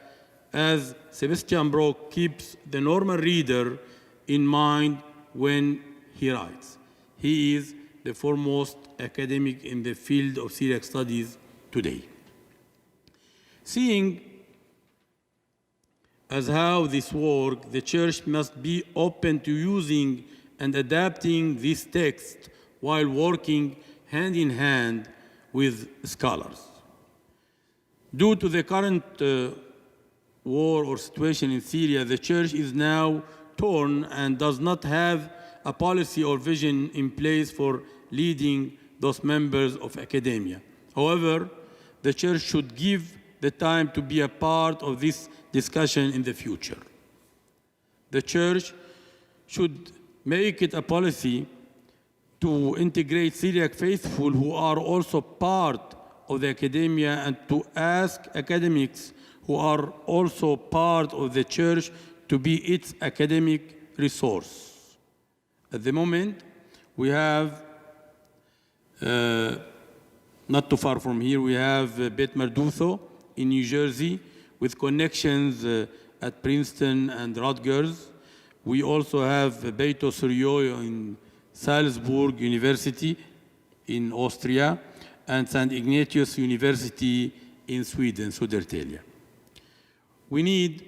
as Sebastian Brock keeps the normal reader in mind when he writes. He is the foremost academic in the field of Syriac studies today. Seeing as how this works, the Church must be open to using and adapting this text while working hand in hand with scholars. Due to the current war or situation in Syria, the Church is now torn and does not have a policy or vision in place for leading those members of academia. However, the Church should give the time to be a part of this discussion in the future. The Church should make it a policy to integrate Syriac faithful who are also part of the academia and to ask academics who are also part of the Church to be its academic resource. At the moment, we have, not too far from here, we have Bet Mardutho in New Jersey with connections at Princeton and Rutgers. We also have Beito Suryo in Salzburg University in Austria and St. Ignatius University in Sweden, Södertälje. We need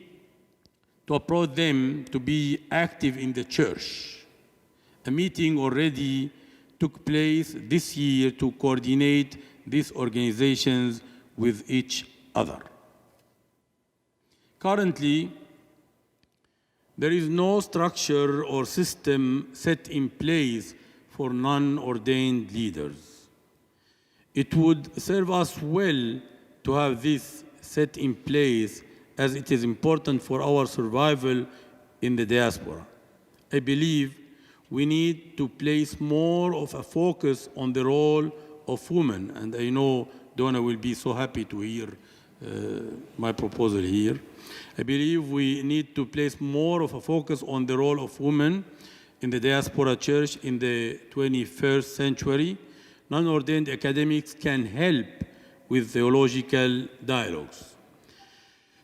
to approach them to be active in the Church. A meeting already took place this year to coordinate these organizations with each other. Currently, there is no structure or system set in place for non-ordained leaders. It would serve us well to have this set in place, as it is important for our survival in the diaspora. I believe we need to place more of a focus on the role of women, and I know Donna will be so happy to hear my proposal here. I believe we need to place more of a focus on the role of women in the diaspora church in the 21st century. Non-ordained academics can help with theological dialogues.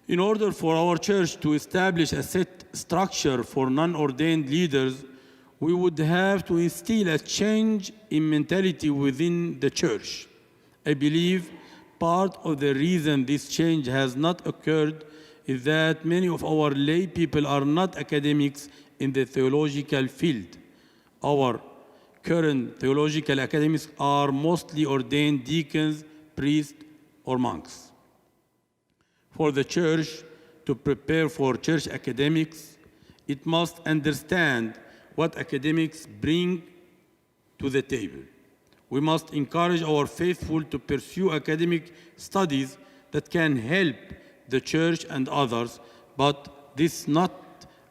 In order for our church to establish a set structure for non-ordained leaders, we would have to instill a change in mentality within the church. I believe part of the reason this change has not occurred is that many of our lay people are not academics in the theological field. Our current theological academics are mostly ordained deacons, priests, or monks. For the church to prepare for church academics, it must understand what academics bring to the table. We must encourage our faithful to pursue academic studies that can help the church and others, but this is not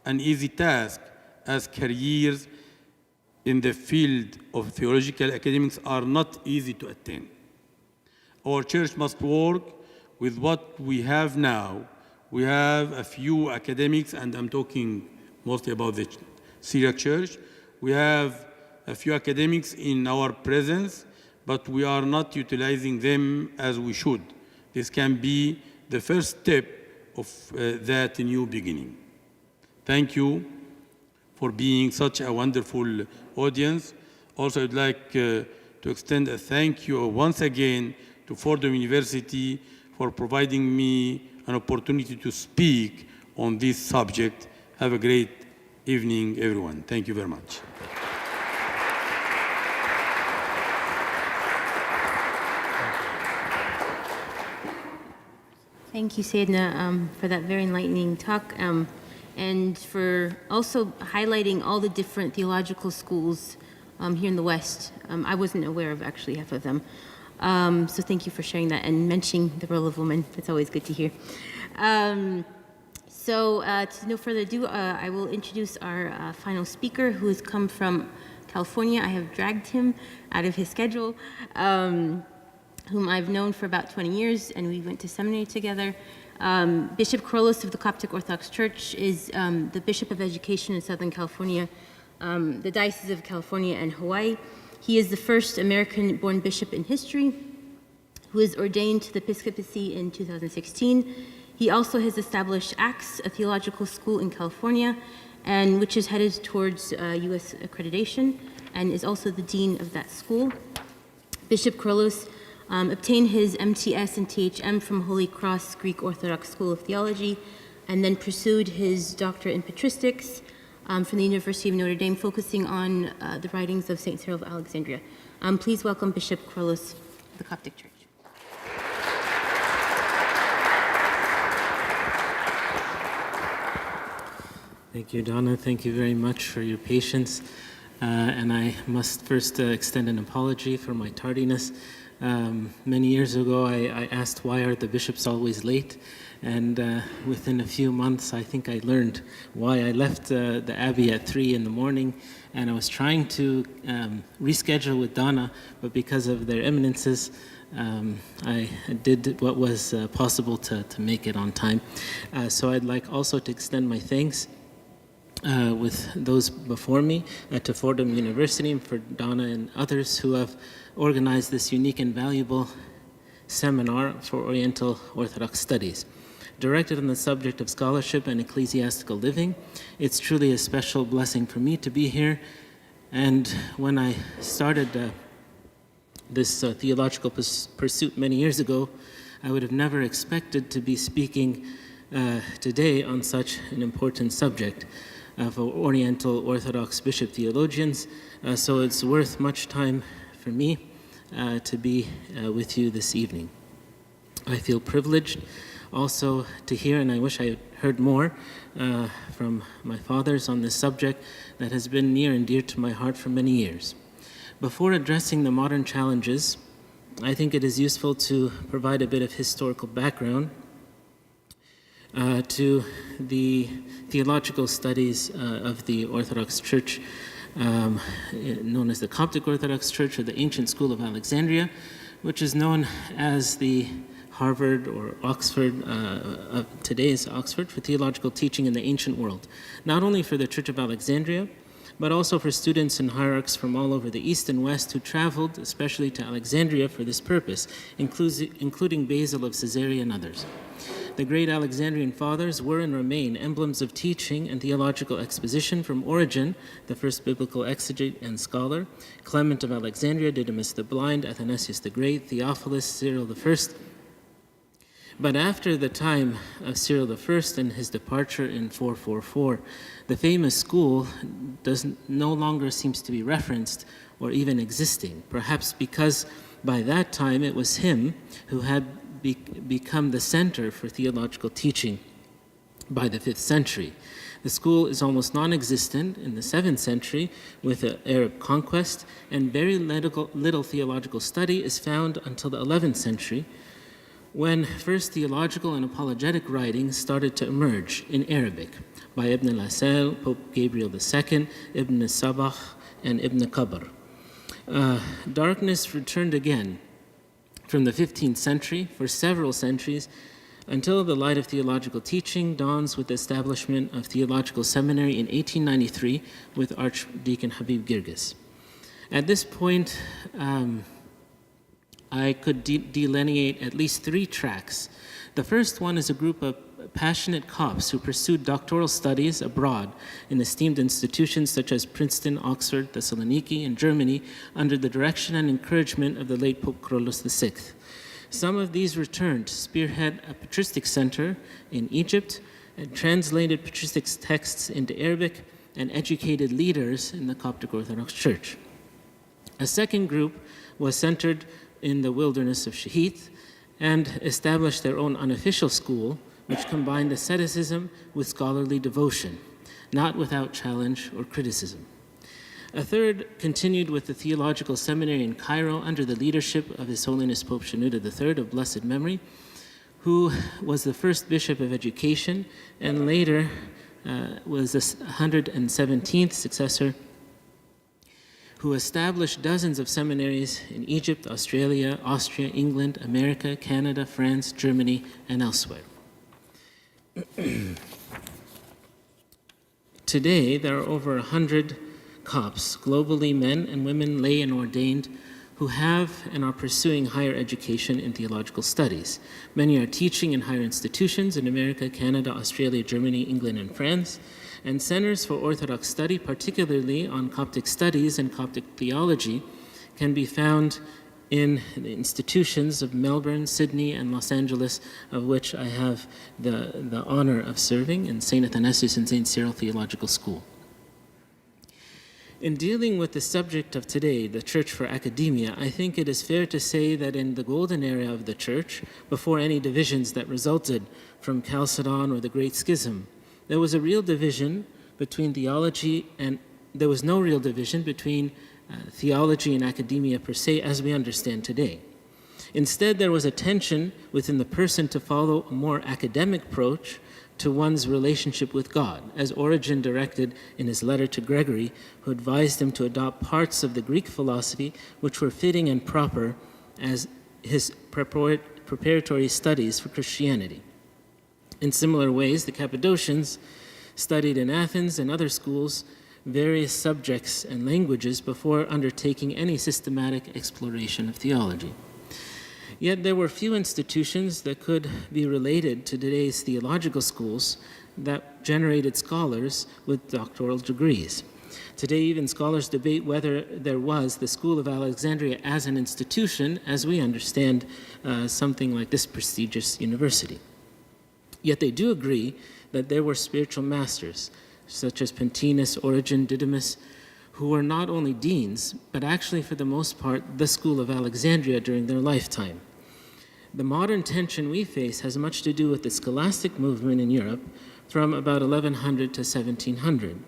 an easy task, as careers in the field of theological academics are not easy to attain. Our church must work with what we have now. We have a few academics, and I'm talking mostly about the Syriac church. We have a few academics in our presence, but we are not utilizing them as we should. This can be the first step of that new beginning. Thank you for being such a wonderful audience. Also, I'd like to extend a thank you once again to Fordham University for providing me an opportunity to speak on this subject. Have a great evening, everyone. Thank you very much. Thank you, Sayyidina, for that very enlightening talk, and for also highlighting all the different theological schools here in the West. I wasn't aware of actually half of them. So thank you for sharing that and mentioning the role of women. That's always good to hear. To no further ado, I will introduce our final speaker, who has come from California. I have dragged him out of his schedule, whom I've known for about 20 years, and we went to seminary together. Bishop Krolos of the Coptic Orthodox Church is the Bishop of Education in Southern California, the Diocese of California and Hawaii. He is the first American-born bishop in history who was ordained to the episcopacy in 2016. He also has established ACTS, a theological school in California, and which is headed towards U.S. accreditation, and is also the dean of that school. Bishop Krolos obtained his MTS and THM from Holy Cross Greek Orthodox School of Theology, and then pursued his doctorate in patristics from the University of Notre Dame, focusing on the writings of St. Cyril of Alexandria. Please welcome Bishop Krolos of the Coptic Church. Thank you, Donna. Thank you very much for your patience. And I must first extend an apology for my tardiness. Many years ago, I asked, why are the bishops always late? And within a few months, I think I learned why. I left the Abbey at 3 in the morning, and I was trying to reschedule with Donna, but because of their eminences, I did what was possible to make it on time. So I'd like also to extend my thanks with those before me to Fordham University and for Donna and others who have organized this unique and valuable seminar for Oriental Orthodox Studies. Directed on the subject of scholarship and ecclesiastical living, it's truly a special blessing for me to be here. And when I started this theological pursuit many years ago, I would have never expected to be speaking today on such an important subject for Oriental Orthodox bishop theologians. So it's worth much time for me to be with you this evening. I feel privileged also to hear, and I wish I had heard more from my fathers on this subject that has been near and dear to my heart for many years. Before addressing the modern challenges, I think it is useful to provide a bit of historical background to the theological studies of the Orthodox Church, known as the Coptic Orthodox Church or the Ancient School of Alexandria, which is known as the Harvard or Oxford, today's Oxford, for theological teaching in the ancient world, not only for the Church of Alexandria, but also for students and hierarchs from all over the East and West who traveled, especially to Alexandria for this purpose, including Basil of Caesarea and others. The great Alexandrian fathers were and remain emblems of teaching and theological exposition, from Origen, the first biblical exegete and scholar, Clement of Alexandria, Didymus the Blind, Athanasius the Great, Theophilus, Cyril I. But after the time of Cyril I and his departure in 444, the famous school no longer seems to be referenced or even existing, perhaps because by that time it was him who had become the center for theological teaching by the 5th century. The school is almost non-existent in the 7th century with the Arab conquest, and very little theological study is found until the 11th century, when first theological and apologetic writings started to emerge in Arabic by Ibn al-Asal, Pope Gabriel II, Ibn Sabah, and Ibn Qabr. Darkness returned again from the 15th century for several centuries until the light of theological teaching dawns with the establishment of theological seminary in 1893 with Archdeacon Habib Girgis. At this point, I could delineate at least 3 tracks. The first one is a group of passionate Copts who pursued doctoral studies abroad in esteemed institutions such as Princeton, Oxford, Thessaloniki, and Germany under the direction and encouragement of the late Pope Kyrillos VI. Some of these returned to spearhead a patristic center in Egypt and translated patristic texts into Arabic and educated leaders in the Coptic Orthodox Church. A second group was centered in the wilderness of Shahid and established their own unofficial school, which combined asceticism with scholarly devotion, not without challenge or criticism. A third continued with the theological seminary in Cairo under the leadership of His Holiness Pope Shenouda III of blessed memory, who was the first bishop of education and later was the 117th successor who established dozens of seminaries in Egypt, Australia, Austria, England, America, Canada, France, Germany, and elsewhere. Today, there are over 100 Copts, globally men and women, lay and ordained, who have and are pursuing higher education in theological studies. Many are teaching in higher institutions in America, Canada, Australia, Germany, England, and France, and centers for Orthodox study, particularly on Coptic studies and Coptic theology, can be found in the institutions of Melbourne, Sydney, and Los Angeles, of which I have the honor of serving in St. Athanasius and St. Cyril Theological School. In dealing with the subject of today, the Church for Academia, I think it is fair to say that in the golden era of the Church, before any divisions that resulted from Chalcedon or the Great Schism, there was a real division between theology and there was no real division between theology and academia per se as we understand today. Instead, there was a tension within the person to follow a more academic approach to one's relationship with God, as Origen directed in his letter to Gregory, who advised him to adopt parts of the Greek philosophy which were fitting and proper as his preparatory studies for Christianity. In similar ways, the Cappadocians studied in Athens and other schools various subjects and languages before undertaking any systematic exploration of theology. Yet there were few institutions that could be related to today's theological schools that generated scholars with doctoral degrees. Today, even scholars debate whether there was the School of Alexandria as an institution, as we understand something like this prestigious university. Yet they do agree that there were spiritual masters, such as Pentinus, Origen, Didymus, who were not only deans, but actually, for the most part, the School of Alexandria during their lifetime. The modern tension we face has much to do with the scholastic movement in Europe from about 1100 to 1700.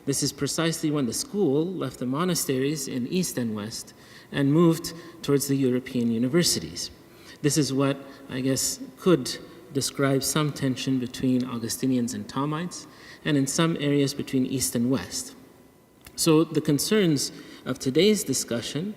This is precisely when the school left the monasteries in East and West and moved towards the European universities. This is what, I guess, could describe some tension between Augustinians and Thomites, and in some areas between East and West. So the concerns of today's discussion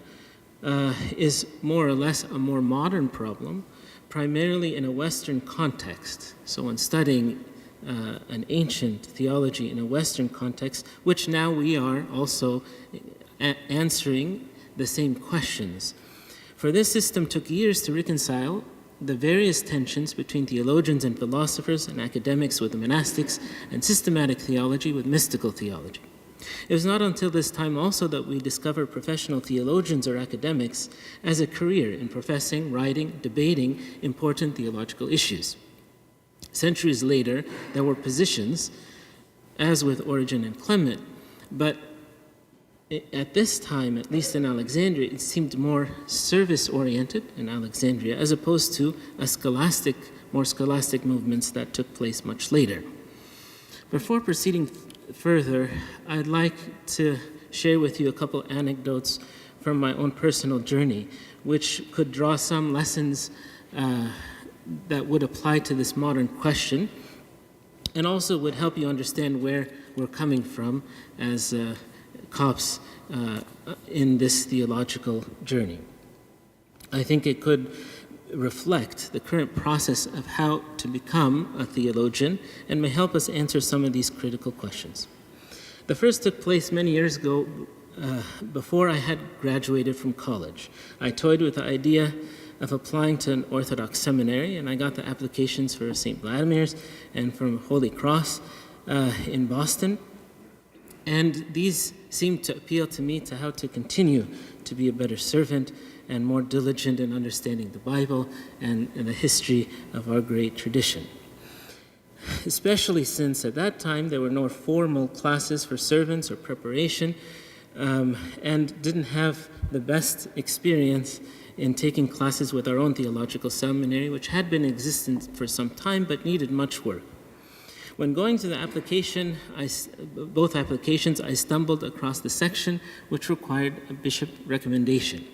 is more or less a more modern problem, primarily in a Western context. So when studying an ancient theology in a Western context, which now we are also answering the same questions. For this system took years to reconcile the various tensions between theologians and philosophers and academics with the monastics and systematic theology with mystical theology. It was not until this time also that we discovered professional theologians or academics as a career in professing, writing, debating important theological issues. Centuries later, there were positions, as with Origen and Clement, but at this time, at least in Alexandria, it seemed more service-oriented in Alexandria as opposed to more scholastic movements that took place much later. Before proceeding further, I'd like to share with you a couple anecdotes from my own personal journey, which could draw some lessons that would apply to this modern question, and also would help you understand where we're coming from as Copts in this theological journey. I think it could reflect the current process of how to become a theologian and may help us answer some of these critical questions. The first took place many years ago before I had graduated from college. I toyed with the idea of applying to an Orthodox seminary, and I got the applications for St. Vladimir's and from Holy Cross in Boston. And these seemed to appeal to me to how to continue to be a better servant and more diligent in understanding the Bible and the history of our great tradition. Especially since at that time there were no formal classes for servants or preparation, and didn't have the best experience in taking classes with our own theological seminary, which had been existent for some time but needed much work. When going to the application, both applications, I stumbled across the section which required a bishop recommendation.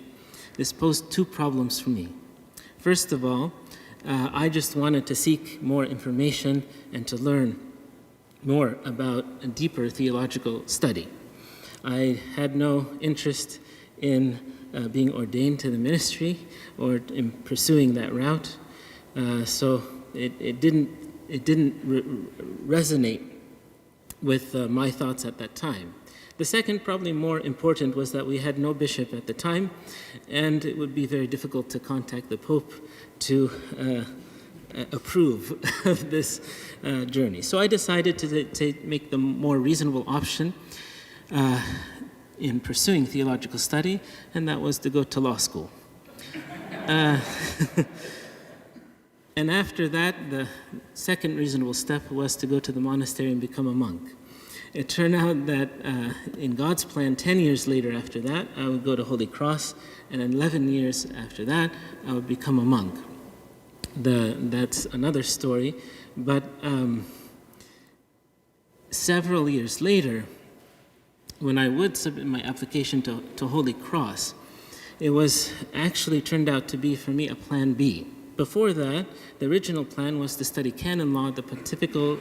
This posed two problems for me. First of all, I just wanted to seek more information and to learn more about a deeper theological study. I had no interest in being ordained to the ministry or in pursuing that route, so it didn't resonate with my thoughts at that time. The second, probably more important, was that we had no bishop at the time, and it would be very difficult to contact the Pope to approve of this journey. So I decided to make the more reasonable option in pursuing theological study, and that was to go to law school. And after that, the second reasonable step was to go to the monastery and become a monk. It turned out that in God's plan, 10 years later after that, I would go to Holy Cross, and 11 years after that, I would become a monk. That's another story, but several years later, when I would submit my application to Holy Cross, it was actually turned out to be for me a plan B. Before that, the original plan was to study canon law at the Pontifical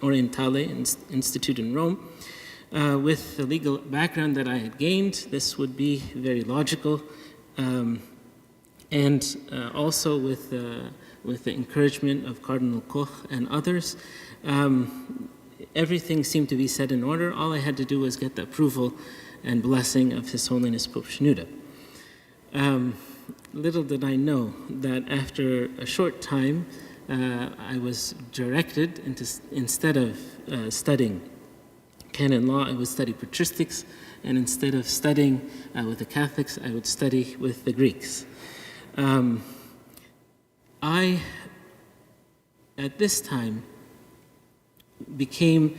Orientale Institute in Rome. With the legal background that I had gained, this would be very logical, and also with the encouragement of Cardinal Koch and others, everything seemed to be set in order. All I had to do was get the approval and blessing of His Holiness Pope Shenouda. Little did I know that after a short time, I was directed into, instead of studying canon law, I would study patristics, and instead of studying with the Catholics, I would study with the Greeks. I, at this time, became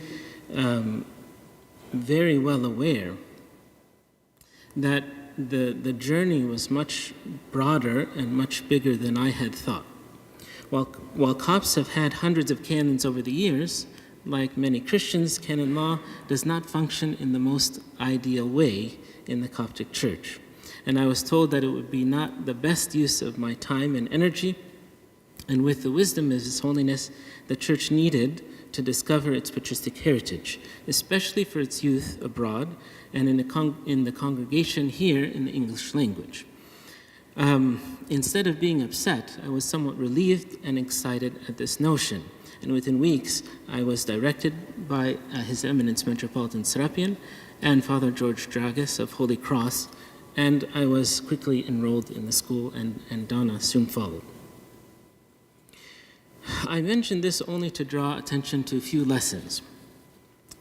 very well aware that the journey was much broader and much bigger than I had thought. While Copts have had hundreds of canons over the years, like many Christians, canon law does not function in the most ideal way in the Coptic Church. And I was told that it would be not the best use of my time and energy, and with the wisdom of His Holiness, the Church needed to discover its patristic heritage, especially for its youth abroad and in the congregation here in the English language. Instead of being upset, I was somewhat relieved and excited at this notion. And within weeks, I was directed by His Eminence Metropolitan Serapion and Father George Dragas of Holy Cross, and I was quickly enrolled in the school, and Donna soon followed. I mention this only to draw attention to a few lessons,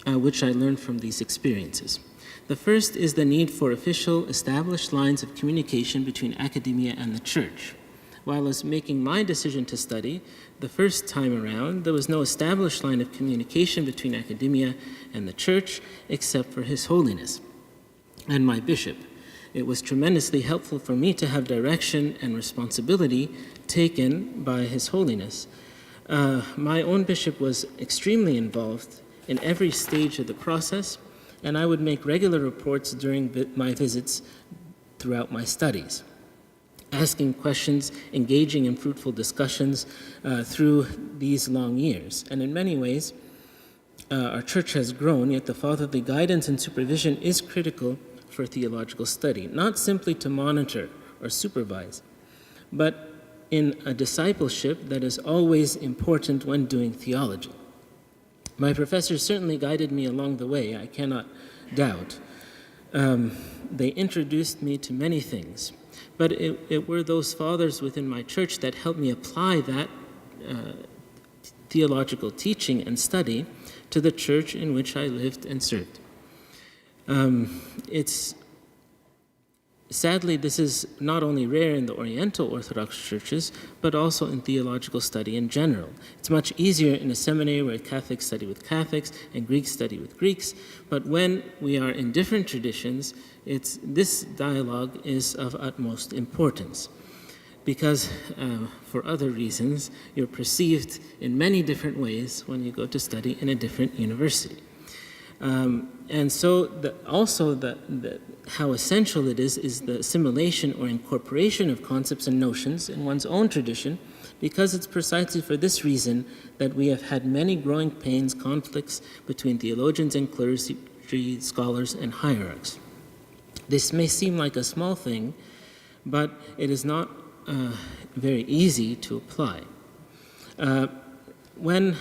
which I learned from these experiences. The first is the need for official, established lines of communication between academia and the Church. While I was making my decision to study, the first time around, there was no established line of communication between academia and the Church, except for His Holiness and my bishop. It was tremendously helpful for me to have direction and responsibility taken by His Holiness. My own bishop was extremely involved in every stage of the process, and I would make regular reports during my visits throughout my studies, asking questions, engaging in fruitful discussions through these long years. And in many ways, our church has grown, yet the fatherly guidance and supervision is critical for theological study, not simply to monitor or supervise, but in a discipleship that is always important when doing theology. My professors certainly guided me along the way, I cannot doubt. They introduced me to many things, but it were those fathers within my church that helped me apply that theological teaching and study to the church in which I lived and served. Sadly, this is not only rare in the Oriental Orthodox churches, but also in theological study in general. It's much easier in a seminary where Catholics study with Catholics and Greeks study with Greeks, but when we are in different traditions, this dialogue is of utmost importance. Because for other reasons, you're perceived in many different ways when you go to study in a different university. And so how essential it is the assimilation or incorporation of concepts and notions in one's own tradition, because it's precisely for this reason that we have had many growing pains, conflicts between theologians and clergy history scholars and hierarchs. This may seem like a small thing, but it is not very easy to apply. When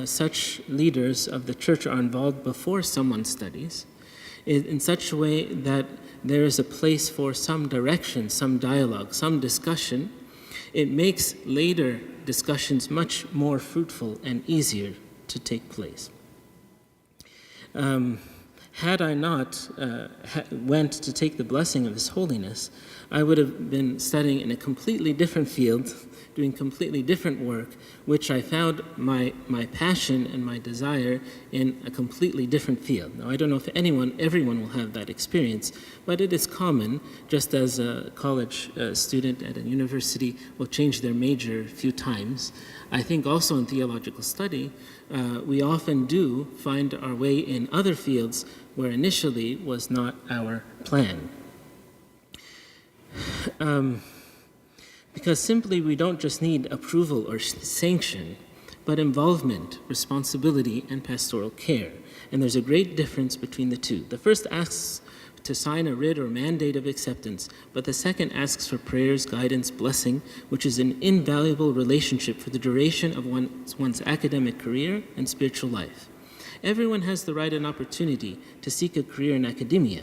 such leaders of the church are involved before someone studies, in such a way that there is a place for some direction, some dialogue, some discussion, it makes later discussions much more fruitful and easier to take place. Had I not went to take the blessing of His Holiness, I would have been studying in a completely different field, doing completely different work, which I found my passion and my desire in a completely different field. Now, I don't know if everyone will have that experience, but it is common, just as a college student at a university will change their major a few times. I think also in theological study, we often do find our way in other fields where initially was not our plan. Because simply we don't just need approval or sanction, but involvement, responsibility, and pastoral care. And there's a great difference between the two. The first asks to sign a writ or mandate of acceptance, but the second asks for prayers, guidance, blessing, which is an invaluable relationship for the duration of one's academic career and spiritual life. Everyone has the right and opportunity to seek a career in academia,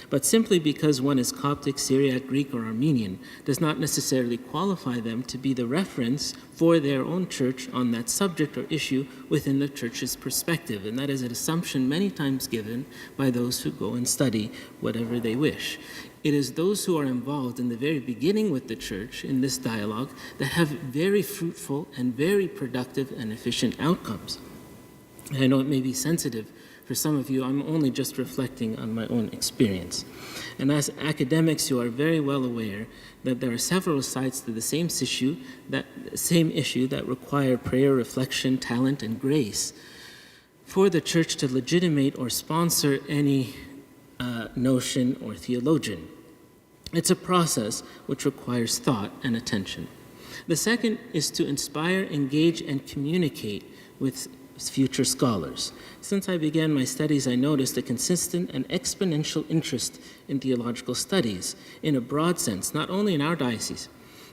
but simply because one is Coptic, Syriac, Greek, or Armenian does not necessarily qualify them to be the reference for their own church on that subject or issue within the church's perspective. And that is an assumption many times given by those who go and study whatever they wish. It is those who are involved in the very beginning with the church in this dialogue that have very fruitful and very productive and efficient outcomes. And I know it may be sensitive for some of you. I'm only just reflecting on my own experience. And as academics, you are very well aware that there are several sides to the same issue that require prayer, reflection, talent, and grace for the church to legitimate or sponsor any notion or theologian. It's a process which requires thought and attention. The second is to inspire, engage, and communicate with future scholars. Since I began my studies, I noticed a consistent and exponential interest in theological studies in a broad sense, not only in our diocese,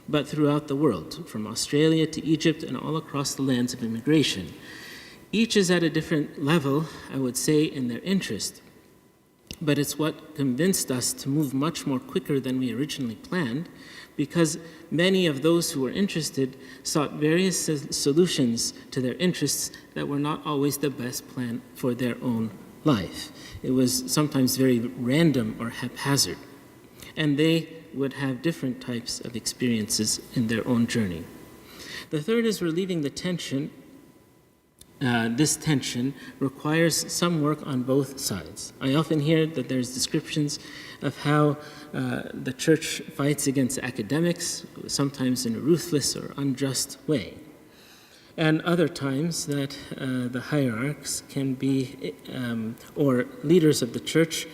but throughout the world, from Australia to Egypt and all across the lands of immigration. Each is at a different level, I would say, in their interest, but it's what convinced us to move much more quicker than we originally planned, because many of those who were interested sought various solutions to their interests that were not always the best plan for their own life. It was sometimes very random or haphazard, and they would have different types of experiences in their own journey. The third is relieving the tension. This tension requires some work on both sides. I often hear that there's descriptions of how the church fights against academics, sometimes in a ruthless or unjust way. And other times that the hierarchs can be, or leaders of the church,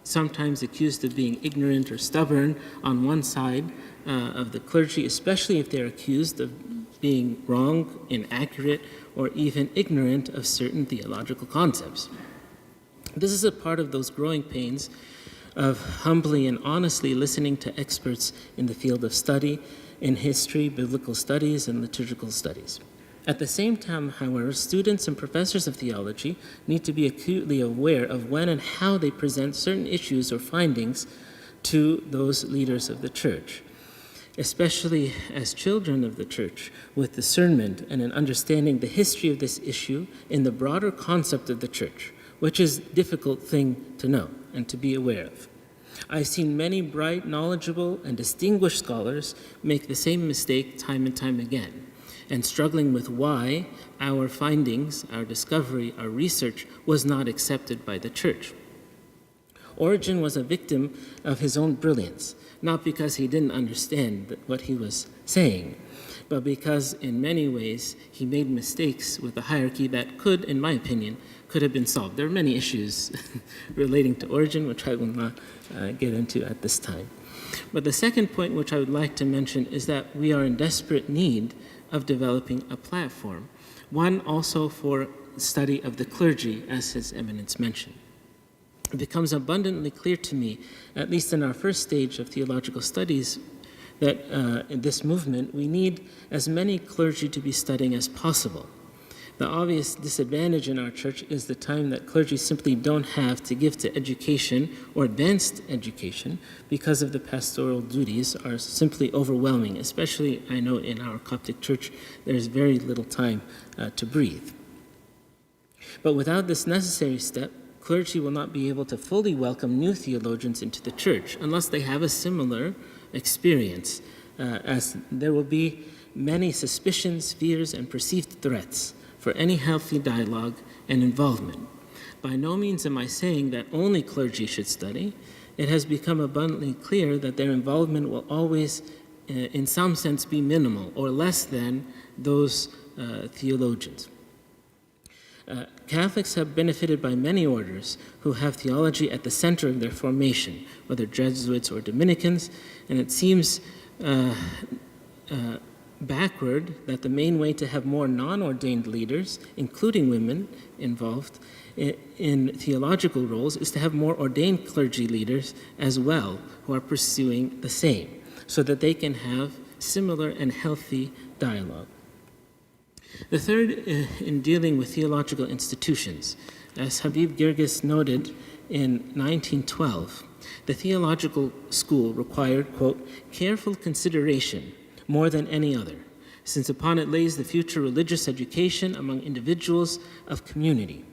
sometimes accused of being ignorant or stubborn on one side of the clergy, especially if they're accused of being wrong, inaccurate, or even ignorant of certain theological concepts. This is a part of those growing pains of humbly and honestly listening to experts in the field of study, in history, biblical studies, and liturgical studies. At the same time, however, students and professors of theology need to be acutely aware of when and how they present certain issues or findings to those leaders of the church, especially as children of the church, with discernment and an understanding the history of this issue in the broader concept of the church, which is a difficult thing to know and to be aware of. I've seen many bright, knowledgeable, and distinguished scholars make the same mistake time and time again, and struggling with why our findings, our discovery, our research was not accepted by the church. Origen was a victim of his own brilliance, not because he didn't understand what he was saying, but because in many ways he made mistakes with the hierarchy that could, in my opinion, could have been solved. There are many issues relating to Origen, which I will not get into at this time. But the second point which I would like to mention is that we are in desperate need of developing a platform, one also for study of the clergy, as His Eminence mentioned. it becomes abundantly clear to me, at least in our first stage of theological studies, that in this movement we need as many clergy to be studying as possible. The obvious disadvantage in our church is the time that clergy simply don't have to give to education or advanced education because of the pastoral duties are simply overwhelming. Especially, I know in our Coptic church, there's very little time to breathe. But without this necessary step, clergy will not be able to fully welcome new theologians into the church unless they have a similar experience, as there will be many suspicions, fears, and perceived threats for any healthy dialogue and involvement. By no means am I saying that only clergy should study. It has become abundantly clear that their involvement will always, in some sense, be minimal or less than those theologians. Catholics have benefited by many orders who have theology at the center of their formation, whether Jesuits or Dominicans, and it seems backward that the main way to have more non-ordained leaders, including women involved in theological roles, is to have more ordained clergy leaders as well who are pursuing the same, so that they can have similar and healthy dialogue. The third, in dealing with theological institutions, as Habib Girgis noted in 1912, the theological school required, quote, careful consideration more than any other, since upon it lays the future religious education among individuals of community.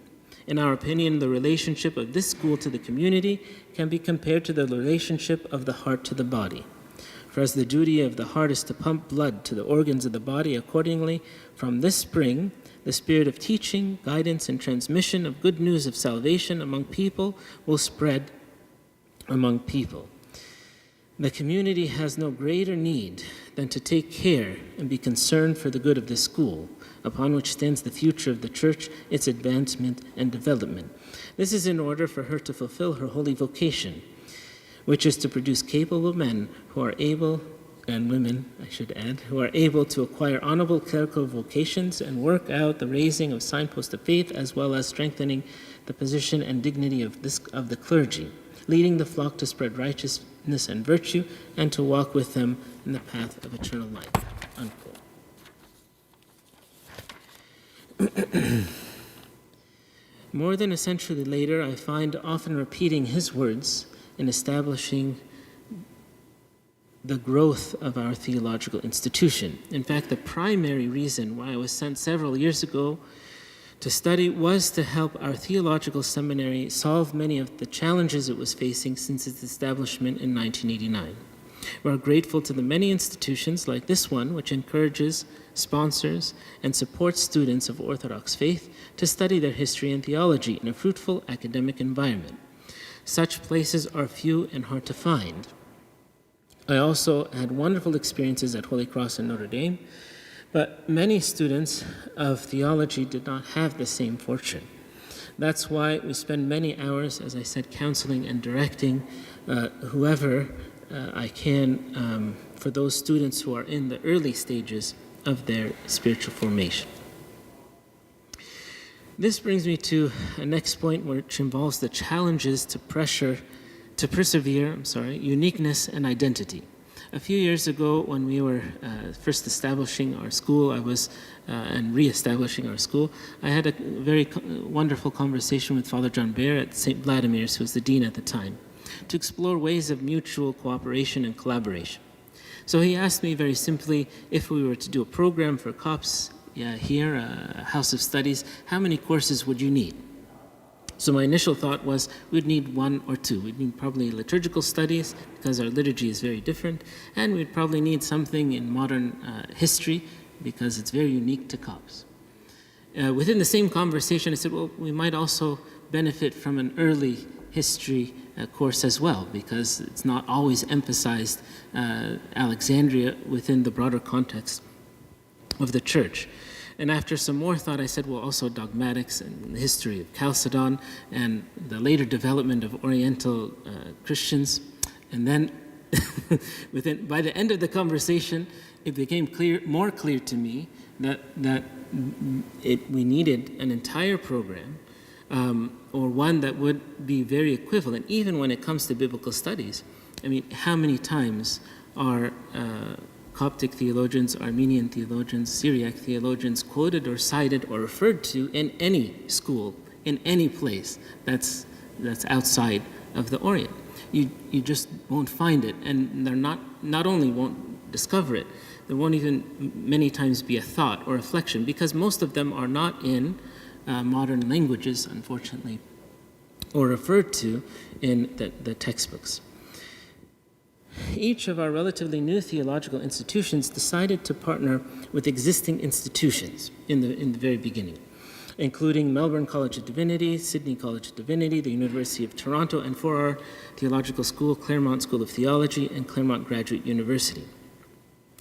In our opinion, the relationship of this school to the community can be compared to the relationship of the heart to the body. For as the duty of the heart is to pump blood to the organs of the body, accordingly, from this spring, the spirit of teaching, guidance, and transmission of good news of salvation among people will spread among people. The community has no greater need than to take care and be concerned for the good of this school, upon which stands the future of the church, its advancement and development. This is in order for her to fulfill her holy vocation, which is to produce capable men who are able, and women, I should add, who are able to acquire honorable clerical vocations and work out the raising of signposts of faith, as well as strengthening the position and dignity of the clergy, leading the flock to spread righteousness and virtue, and to walk with them in the path of eternal life. Unquote. More than a century later, I find often repeating his words in establishing the growth of our theological institution. In fact, the primary reason why I was sent several years ago to study was to help our theological seminary solve many of the challenges it was facing since its establishment in 1989. We are grateful to the many institutions like this one, which encourages, sponsors, and supports students of Orthodox faith to study their history and theology in a fruitful academic environment. Such places are few and hard to find. I also had wonderful experiences at Holy Cross and Notre Dame, but many students of theology did not have the same fortune. That's why we spend many hours, as I said, counseling and directing whoever I can for those students who are in the early stages of their spiritual formation. This brings me to a next point, which involves the challenges to persevere, uniqueness and identity. A few years ago, when we were first establishing our school, and re-establishing our school, I had a very wonderful conversation with Father John Baer at St. Vladimir's, who was the dean at the time, to explore ways of mutual cooperation and collaboration. So he asked me very simply, if we were to do a program for COPS here, a house of studies, how many courses would you need? So my initial thought was we'd need one or two. We'd need probably liturgical studies because our liturgy is very different, and we'd probably need something in modern history because it's very unique to COPS. Within the same conversation, I said, well, we might also benefit from an early history course as well, because it's not always emphasized Alexandria within the broader context of the church. And after some more thought, I said, well, also dogmatics and the history of Chalcedon and the later development of Oriental Christians. And then by the end of the conversation, it became more clear to me that we needed an entire program or one that would be very equivalent, even when it comes to biblical studies. I mean, how many times are Coptic theologians, Armenian theologians, Syriac theologians quoted or cited or referred to in any school, in any place that's outside of the Orient? You just won't find it, and they're not only won't discover it, there won't even many times be a thought or reflection, because most of them are not in modern languages, unfortunately, or referred to in the textbooks. Each of our relatively new theological institutions decided to partner with existing institutions in the very beginning, including Melbourne College of Divinity, Sydney College of Divinity, the University of Toronto, and for our theological school, Claremont School of Theology and Claremont Graduate University.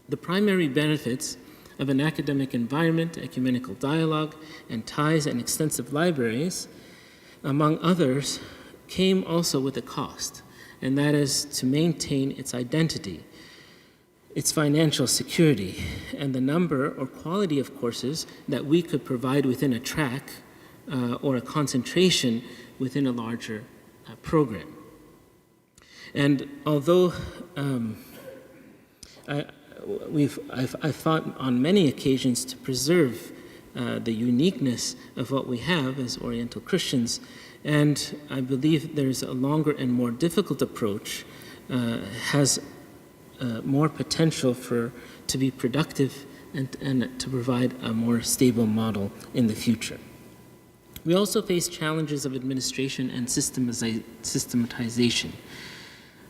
The primary benefits of an academic environment, ecumenical dialogue, and ties and extensive libraries, among others, came also with a cost, and that is to maintain its identity, its financial security, and the number or quality of courses that we could provide within a track or a concentration within a larger program. And although I've fought on many occasions to preserve the uniqueness of what we have as Oriental Christians, and I believe there's a longer and more difficult approach, has more potential to be productive and to provide a more stable model in the future. We also face challenges of administration and systematization.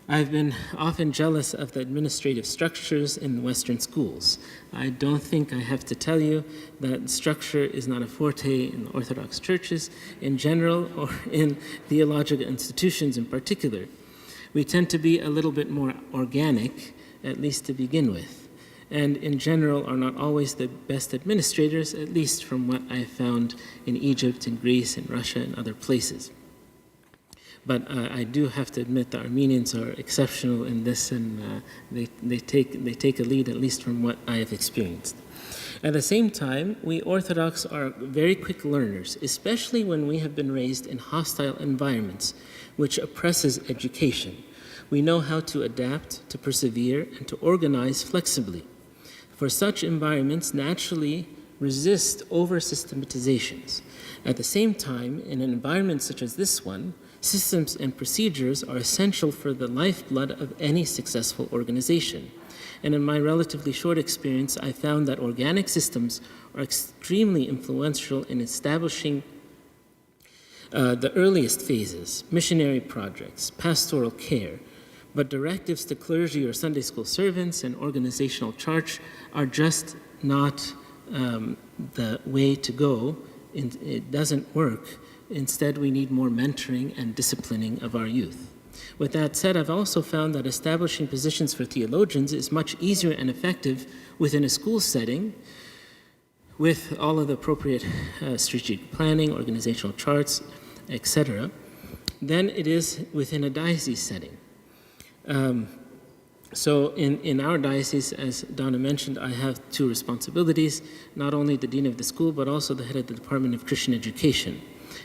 I've been often jealous of the administrative structures in Western schools. I don't think I have to tell you that structure is not a forte in the Orthodox churches in general or in theological institutions in particular. We tend to be a little bit more organic, at least to begin with, and in general are not always the best administrators, at least from what I found in Egypt and Greece and Russia and other places. But I do have to admit the Armenians are exceptional in this, and they take a lead, at least from what I have experienced. At the same time, we Orthodox are very quick learners, especially when we have been raised in hostile environments, which oppresses education. We know how to adapt, to persevere, and to organize flexibly. For such environments naturally resist over-systematizations. At the same time, in an environment such as this one, systems and procedures are essential for the lifeblood of any successful organization. And in my relatively short experience, I found that organic systems are extremely influential in establishing the earliest phases, missionary projects, pastoral care, but directives to clergy or Sunday school servants and organizational charge are just not the way to go. It doesn't work. Instead, we need more mentoring and disciplining of our youth. With that said, I've also found that establishing positions for theologians is much easier and effective within a school setting with all of the appropriate strategic planning, organizational charts, etc., than it is within a diocese setting. So in our diocese, as Donna mentioned, I have two responsibilities, not only the dean of the school, but also the head of the Department of Christian Education.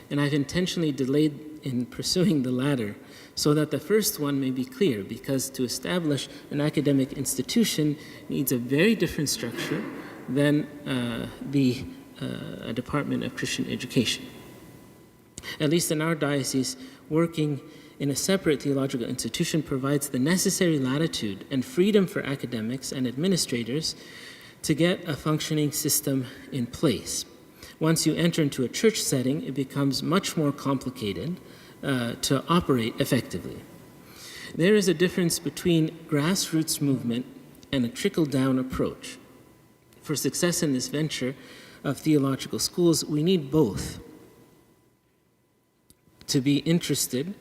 And I've intentionally delayed in pursuing the latter so that the first one may be clear, because to establish an academic institution needs a very different structure than the Department of Christian Education. At least in our diocese, working in a separate theological institution provides the necessary latitude and freedom for academics and administrators to get a functioning system in place. Once you enter into a church setting, it becomes much more complicated to operate effectively. There is a difference between grassroots movement and a trickle-down approach. For success in this venture of theological schools, we need both to be interested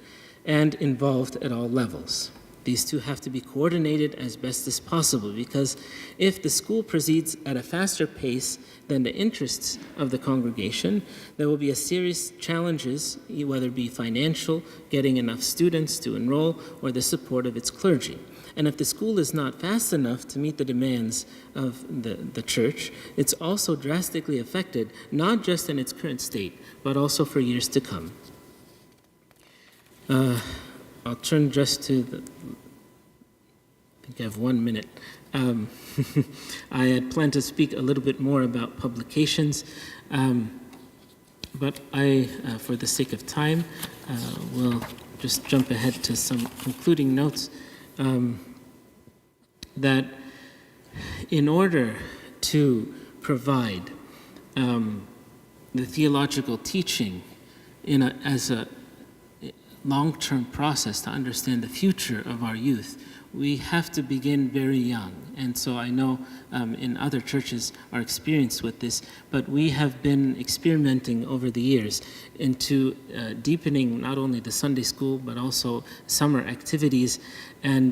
and involved at all levels. these two have to be coordinated as best as possible, because if the school proceeds at a faster pace than the interests of the congregation, there will be a serious challenges, whether it be financial, getting enough students to enroll, or the support of its clergy. And if the school is not fast enough to meet the demands of the church, it's also drastically affected, not just in its current state, but also for years to come. I'll turn just to I think I have 1 minute. I had planned to speak a little bit more about publications, but for the sake of time, will just jump ahead to some concluding notes. That in order to provide the theological teaching as a long-term process to understand the future of our youth, we have to begin very young. And so I know in other churches are experienced with this, but we have been experimenting over the years into deepening not only the Sunday school, but also summer activities and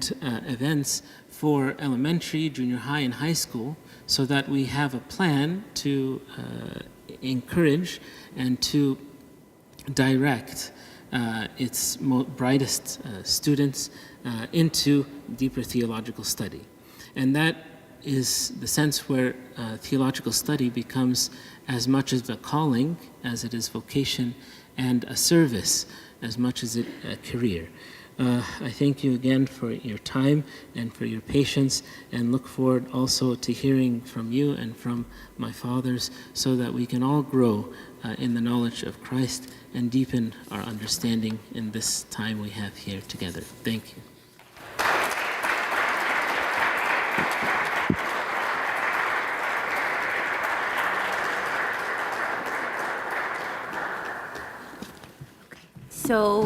events for elementary, junior high, and high school, so that we have a plan to encourage and to direct its brightest students into deeper theological study. And that is the sense where theological study becomes as much as a calling as it is vocation, and a service as much as it a career. I thank you again for your time and for your patience, and look forward also to hearing from you and from my fathers, so that we can all grow in the knowledge of Christ and deepen our understanding in this time we have here together. Thank you. So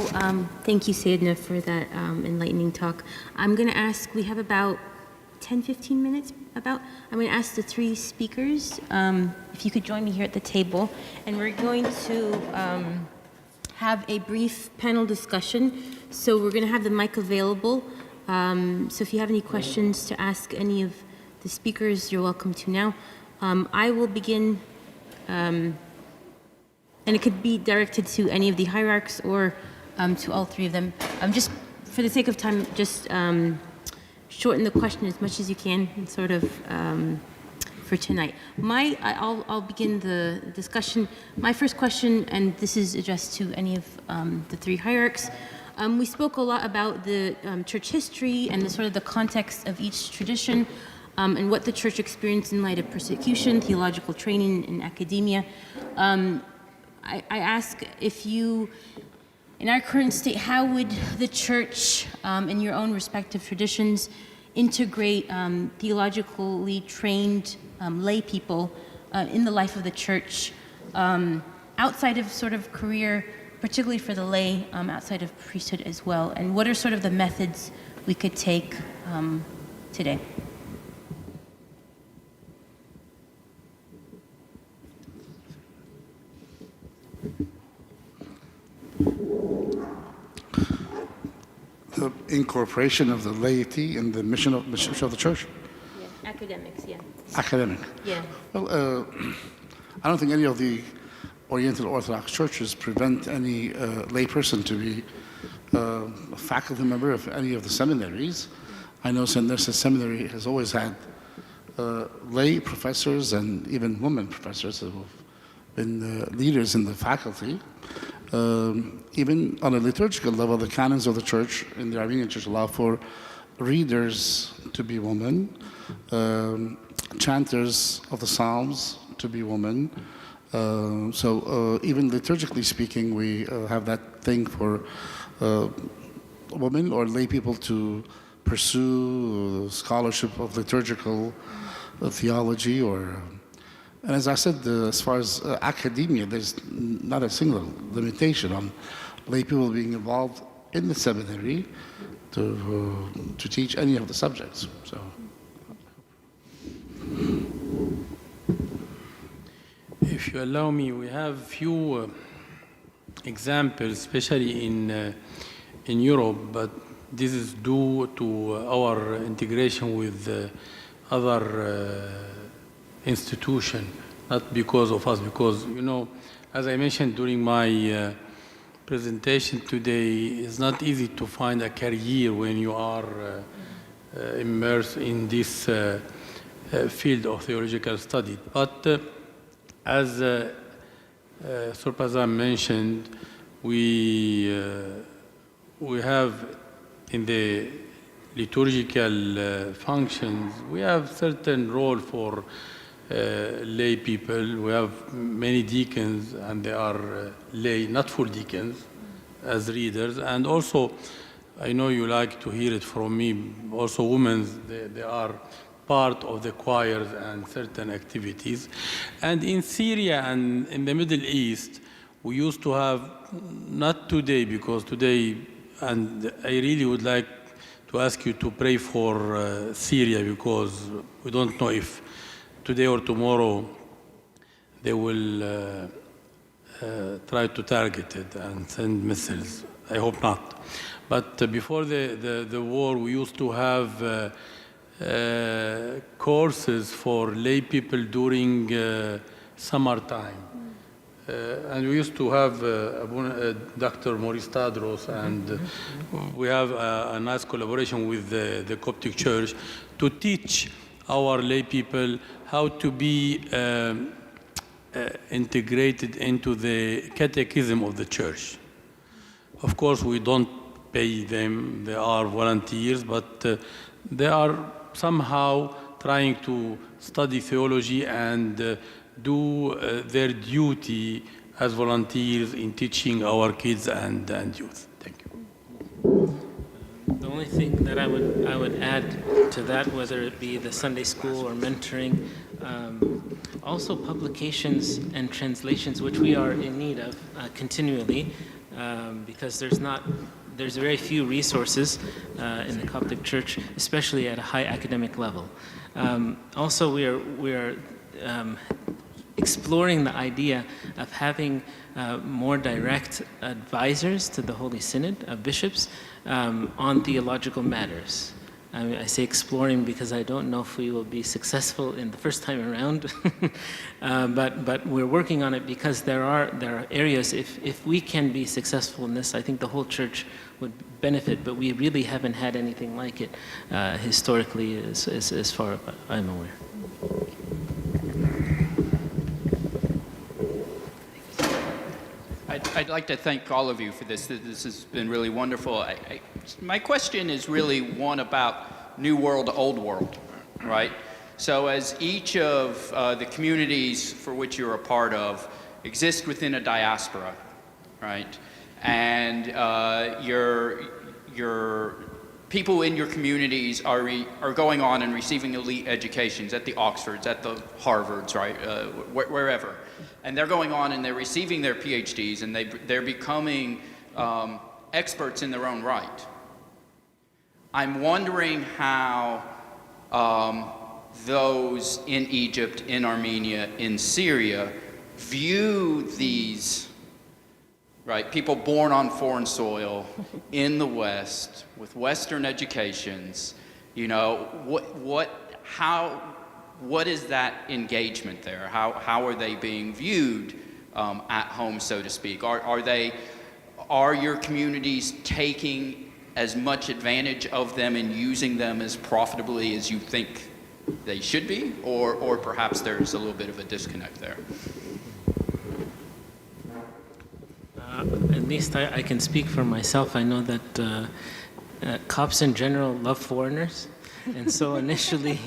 thank you, Sayyidina, for that enlightening talk. I'm going to ask, we have about 10, 15 minutes I'm going to ask the three speakers if you could join me here at the table, and we're going to have a brief panel discussion. So we're going to have the mic available. So if you have any questions to ask any of the speakers, you're welcome to now. I will begin, and it could be directed to any of the hierarchs or to all three of them. Just for the sake of time, just shorten the question as much as you can, sort of, for tonight. I'll begin the discussion. My first question, and this is addressed to any of the three hierarchs. We spoke a lot about the church history and the sort of the context of each tradition, and what the church experienced in light of persecution, theological training, and academia. I ask if you, in our current state, how would the church, in your own respective traditions, integrate theologically trained lay people in the life of the church, outside of sort of career, particularly for the lay, outside of priesthood as well? And what are sort of the methods we could take today? The incorporation of the laity in the mission of the church? Yeah, academics, yeah. Academic. Yeah. Well, I don't think any of the Oriental Orthodox churches prevent any layperson to be a faculty member of any of the seminaries. I know St. Nurse's Seminary has always had lay professors and even women professors who have been leaders in the faculty. Even on a liturgical level, the canons of the church in the Armenian church allow for readers to be women, chanters of the psalms to be women. So even liturgically speaking, we have that thing for women or lay people to pursue scholarship of liturgical theology and as I said, as far as academia, there's not a single limitation on lay people being involved in the seminary to teach any of the subjects. So, if you allow me, we have few examples, especially in Europe, but this is due to our integration with other institution, not because of us, because, as I mentioned during my presentation today, it's not easy to find a career when you are immersed in this field of theological study. But as Surpazam mentioned, we have in the liturgical functions, we have certain role for lay people. We have many deacons, and they are lay, not full deacons, as readers. And also, I know you like to hear it from me, also women, they are part of the choirs and certain activities. And in Syria and in the Middle East, we used to have, not today, because today, and I really would like to ask you to pray for Syria, because we don't know if today or tomorrow they will try to target it and send missiles. I hope not. But before the war, we used to have courses for lay people during summertime. And we used to have Dr. Maurice Tadros, and we have a nice collaboration with the Coptic Church to teach our lay people how to be integrated into the catechism of the church. Of course, we don't pay them, they are volunteers, but they are somehow trying to study theology and do their duty as volunteers in teaching our kids and youth. Thank you. The only thing that I would add to that, whether it be the Sunday school or mentoring, also publications and translations, which we are in need of continually, because there's very few resources in the Coptic Church, especially at a high academic level. Also, we are exploring the idea of having more direct advisors to the Holy Synod of bishops on theological matters. I say exploring because I don't know if we will be successful in the first time around, but we're working on it because there are areas, if we can be successful in this, I think the whole church would benefit, but we really haven't had anything like it historically as far as I'm aware. I'd like to thank all of you for this. This has been really wonderful. My question is really one about New World, Old World, right? So as each of the communities for which you're a part of exist within a diaspora, right? And your people in your communities are going on and receiving elite educations at the Oxfords, at the Harvards, right? Wherever. And they're going on and they're receiving their PhDs, and they're becoming experts in their own right. I'm wondering how those in Egypt, in Armenia, in Syria view these, right, people born on foreign soil in the West with Western educations. What is that engagement there? How are they being viewed at home, so to speak? Are your communities taking as much advantage of them and using them as profitably as you think they should be? Or perhaps there's a little bit of a disconnect there? At least I can speak for myself. I know that Copts in general love foreigners. And so initially,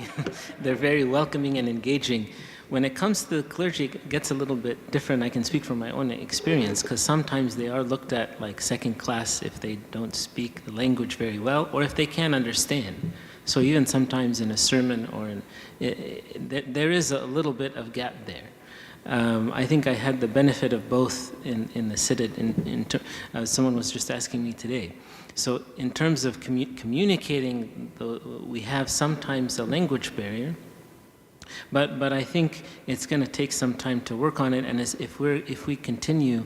they're very welcoming and engaging. When it comes to the clergy, it gets a little bit different. I can speak from my own experience, because sometimes they are looked at like second class if they don't speak the language very well, or if they can't understand. So even sometimes in a sermon there is a little bit of gap there. I think I had the benefit of both in the Synod. Someone was just asking me today. So in terms of communicating, we have sometimes a language barrier, but I think it's going to take some time to work on it. And if we continue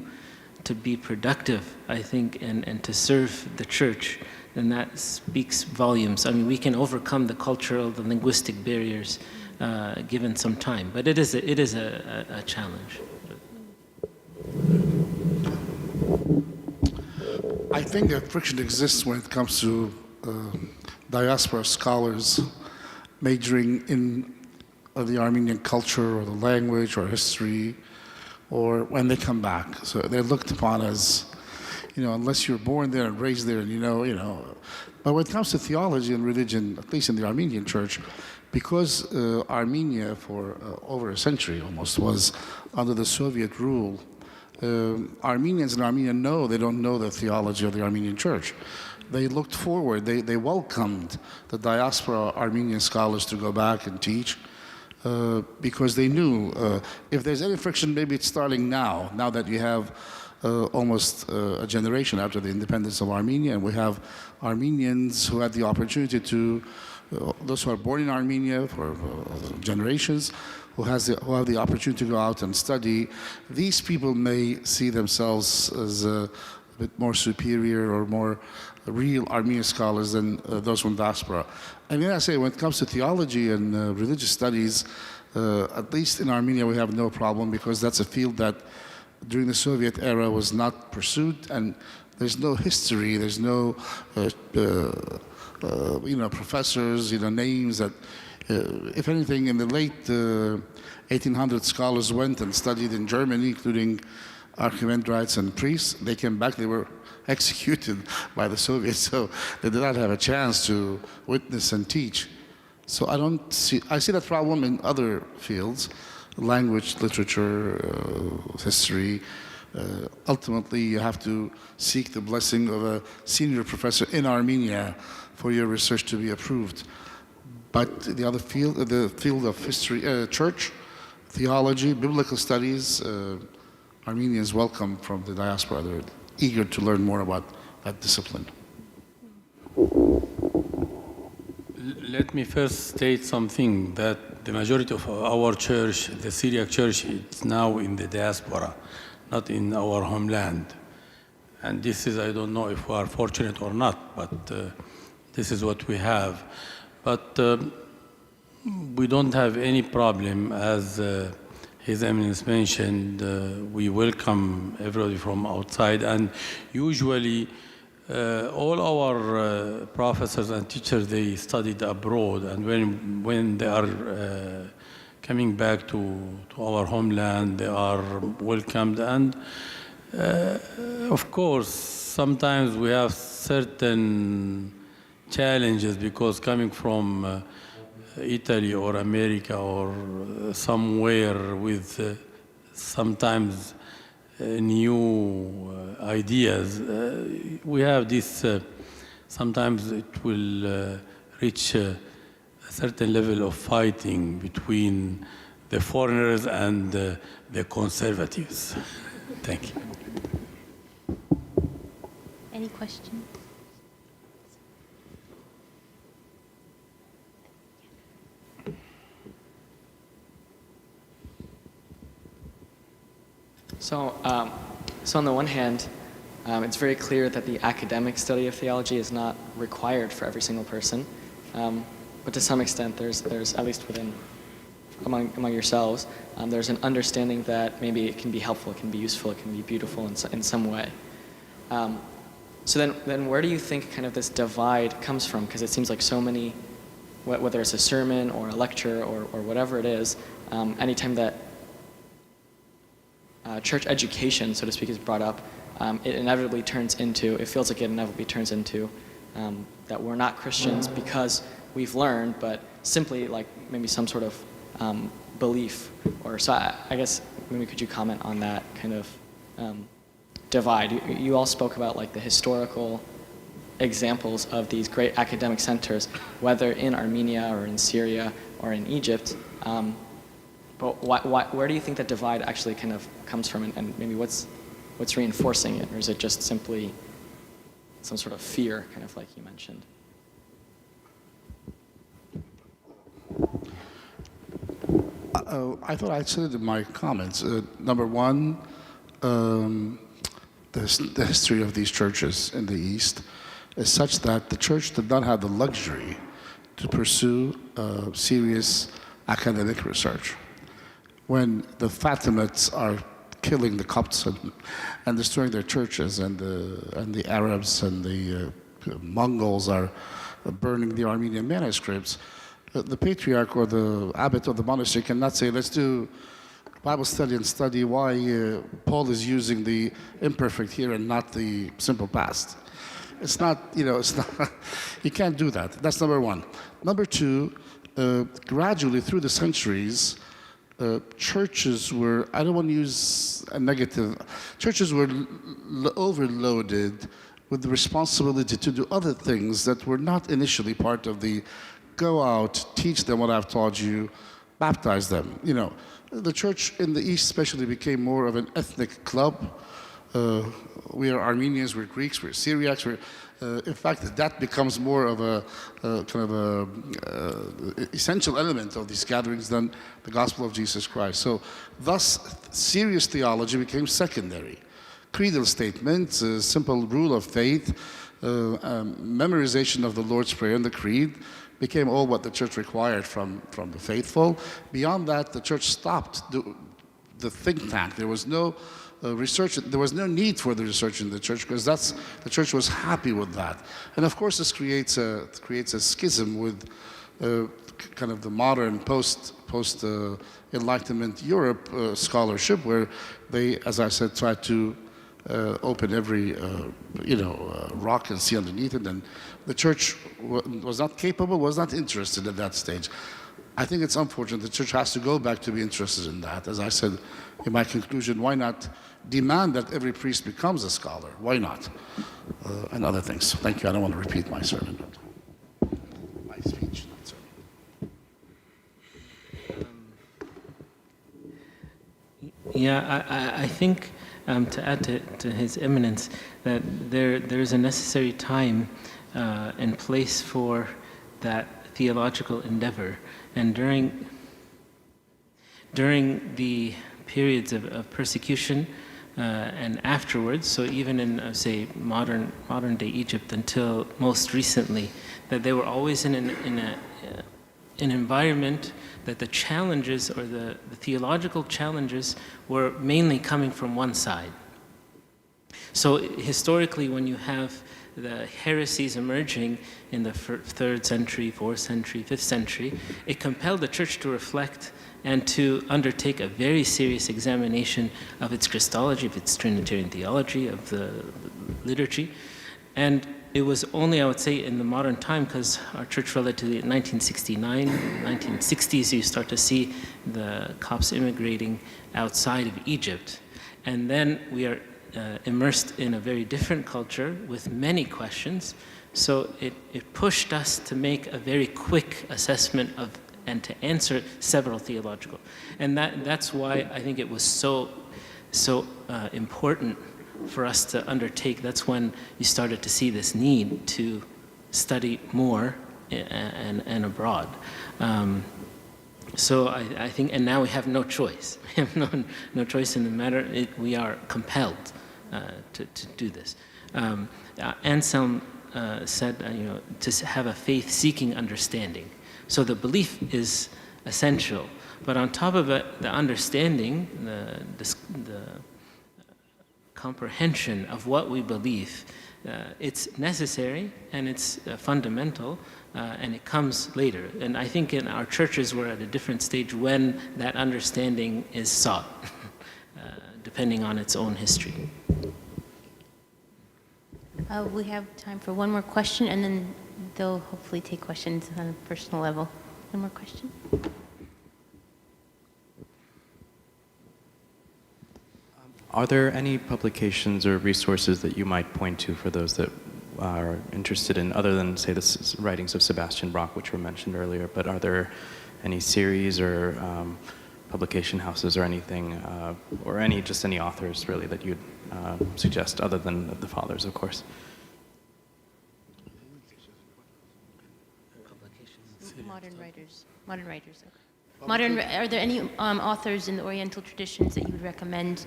to be productive, I think, and to serve the church, then that speaks volumes. I mean, we can overcome the cultural, the linguistic barriers given some time, but it is a challenge. I think that friction exists when it comes to diaspora scholars majoring in the Armenian culture or the language or history, or when they come back. So they're looked upon as, unless you're born there and raised there and you know. But when it comes to theology and religion, at least in the Armenian church, because Armenia for over a century almost was under the Soviet rule, Armenians in Armenia they don't know the theology of the Armenian church. They looked forward, they welcomed the diaspora Armenian scholars to go back and teach, because they knew if there's any friction, maybe it's starting now that you have almost a generation after the independence of Armenia, and we have Armenians who had the opportunity to, those who are born in Armenia for generations, who have the opportunity to go out and study. These people may see themselves as a bit more superior or more real Armenian scholars than those from diaspora. I mean, I say when it comes to theology and religious studies, at least in Armenia we have no problem, because that's a field that during the Soviet era was not pursued, and there's no history, there's no professors, names that, if anything, in the late 1800s, scholars went and studied in Germany, including archimandrites and priests. They came back, they were executed by the Soviets, so they did not have a chance to witness and teach. So I see that problem in other fields, language, literature, history. Ultimately, you have to seek the blessing of a senior professor in Armenia for your research to be approved. But the other field, the field of history, church, theology, biblical studies, Armenians welcome from the diaspora. They're eager to learn more about that discipline. Let me first state something, that the majority of our church, the Syriac church, is now in the diaspora, not in our homeland. And this is, I don't know if we are fortunate or not, but this is what we have. But we don't have any problem, as His Eminence mentioned. We welcome everybody from outside, and usually all our professors and teachers, they studied abroad, and when they are coming back to our homeland, they are welcomed. And of course, sometimes we have certain challenges, because coming from Italy or America or somewhere with sometimes new ideas, we have this, sometimes it will reach a certain level of fighting between the foreigners and the conservatives. Thank you. Any questions? So on the one hand, it's very clear that the academic study of theology is not required for every single person, but to some extent, there's at least among yourselves, there's an understanding that maybe it can be helpful, it can be useful, it can be beautiful in some way. So then where do you think kind of this divide comes from? Because it seems like so many, whether it's a sermon or a lecture or whatever it is, anytime that church education, so to speak, is brought up, it inevitably turns into, it feels like it inevitably turns into that we're not Christians because we've learned, but simply like maybe some sort of belief. Or so I guess maybe could you comment on that kind of divide? You all spoke about like the historical examples of these great academic centers, whether in Armenia or in Syria or in Egypt. But where do you think that divide actually kind of comes from, and maybe what's reinforcing it, or is it just simply some sort of fear, kind of like you mentioned? I thought I said it in my comments. Number one, the history of these churches in the East. is such that the church did not have the luxury to pursue serious academic research. When the Fatimids are killing the Copts and destroying their churches, and the Arabs and the Mongols are burning the Armenian manuscripts, the patriarch or the abbot of the monastery cannot say, let's do Bible study and study why Paul is using the imperfect here and not the simple past. It's not, it's not, you can't do that. That's number one. Number two, gradually through the centuries, churches were, I don't want to use a negative, churches were overloaded with the responsibility to do other things that were not initially part of the go out, teach them what I've taught you, baptize them. The church in the East especially became more of an ethnic club. We are Armenians, we're Greeks, we're Syriacs. In fact, that becomes more of a kind of a essential element of these gatherings than the gospel of Jesus Christ. So thus, serious theology became secondary. Creedal statements, a simple rule of faith, memorization of the Lord's Prayer and the Creed became all what the church required from the faithful. Beyond that, the church stopped the think tank. There was no research. There was no need for the research in the church because the church was happy with that. And of course, this creates a schism with kind of the modern post Enlightenment Europe scholarship, where they, as I said, try to open every rock and see underneath it, and the church was not capable, was not interested at that stage. I think it's unfortunate. The church has to go back to be interested in that. As I said in my conclusion, why not demand that every priest becomes a scholar? Why not? And other things. Thank you. I don't want to repeat my sermon. My speech, not sermon. Yeah, I think to add to His Eminence that there is a necessary time and place for that theological endeavor. And during the periods of persecution and afterwards, so even in, say, modern day Egypt until most recently, that they were always in an environment that the challenges or the theological challenges were mainly coming from one side. So historically, when you have the heresies emerging in the 3rd century, 4th century, 5th century, it compelled the church to reflect and to undertake a very serious examination of its Christology, of its Trinitarian theology, of the liturgy. And it was only, I would say, in the modern time, because our church relatively in 1969, 1960s, you start to see the Copts immigrating outside of Egypt. And then we are immersed in a very different culture with many questions. So it pushed us to make a very quick assessment of and to answer several theological. And that's why I think it was so important for us to undertake. That's when you started to see this need to study more and abroad. So I think, and now we have no choice. We have no choice in the matter. We are compelled to do this. Anselm said, to have a faith-seeking understanding. So the belief is essential, but on top of it, the understanding, the comprehension of what we believe, it's necessary and it's fundamental, and it comes later. And I think in our churches we're at a different stage when that understanding is sought, depending on its own history. We have time for one more question, and then they'll hopefully take questions on a personal level. One more question? Are there any publications or resources that you might point to for those that are interested in, other than, say, the writings of Sebastian Bach, which were mentioned earlier, but are there any series or publication houses or anything, or any authors, really, that you'd suggest, other than the fathers, of course? Modern writers. Okay. Are there any authors in the Oriental traditions that you would recommend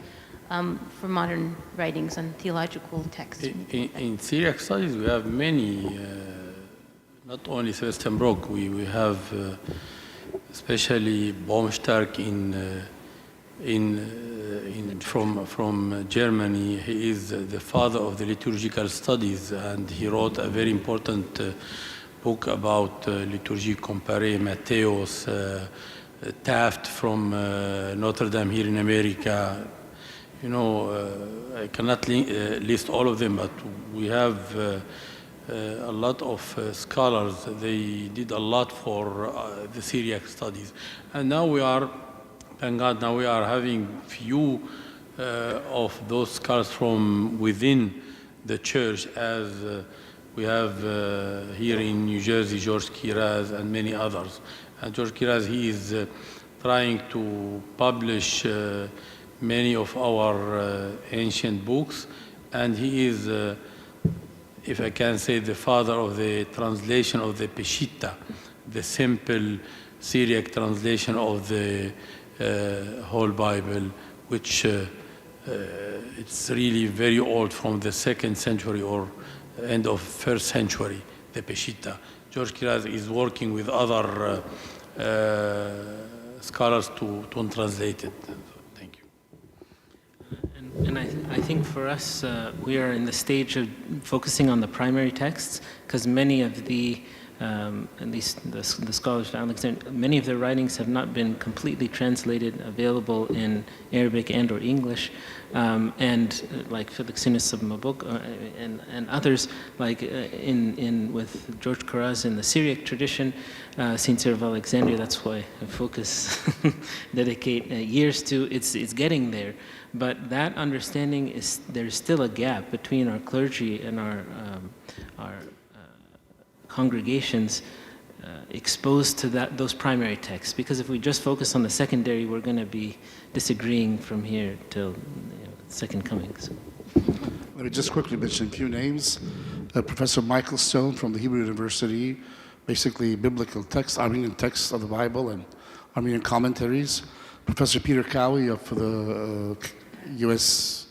for modern writings on theological texts. In Syriac studies, we have many, not only Sebastian Brock, we have especially Baumstark from Germany. He is the father of the liturgical studies, and he wrote a very important book about liturgie comparée. Matthäus, Taft from Notre Dame here in America. You know, I cannot list all of them, but we have a lot of scholars. They did a lot for the Syriac studies. And now we are, thank God, now we are having few of those scholars from within the church, as we have here in New Jersey, George Kiraz and many others. And George Kiraz, he is trying to publish many of our ancient books, and he is, if I can say, the father of the translation of the Peshitta, the simple Syriac translation of the whole Bible, which it's really very old, from the 2nd century or end of 1st century, the Peshitta. George Kiraz is working with other scholars to translate it. Thank you. And I think for us, we are in the stage of focusing on the primary texts, because many of the, at least the scholars of Alexander, many of their writings have not been completely translated, available in Arabic and or English. And like Felixinus of Mabuk and others, like with George Karaz in the Syriac tradition, Saint Cyril of Alexandria, that's why I focus, dedicate years to, it's getting there. But that understanding is, there's still a gap between our clergy and our congregations exposed to those primary texts. Because if we just focus on the secondary, we're going to be disagreeing from here till Second Coming. So. Let me just quickly mention a few names. Professor Michael Stone from the Hebrew University, basically biblical texts, Armenian texts of the Bible and Armenian commentaries. Professor Peter Cowie of the U.S.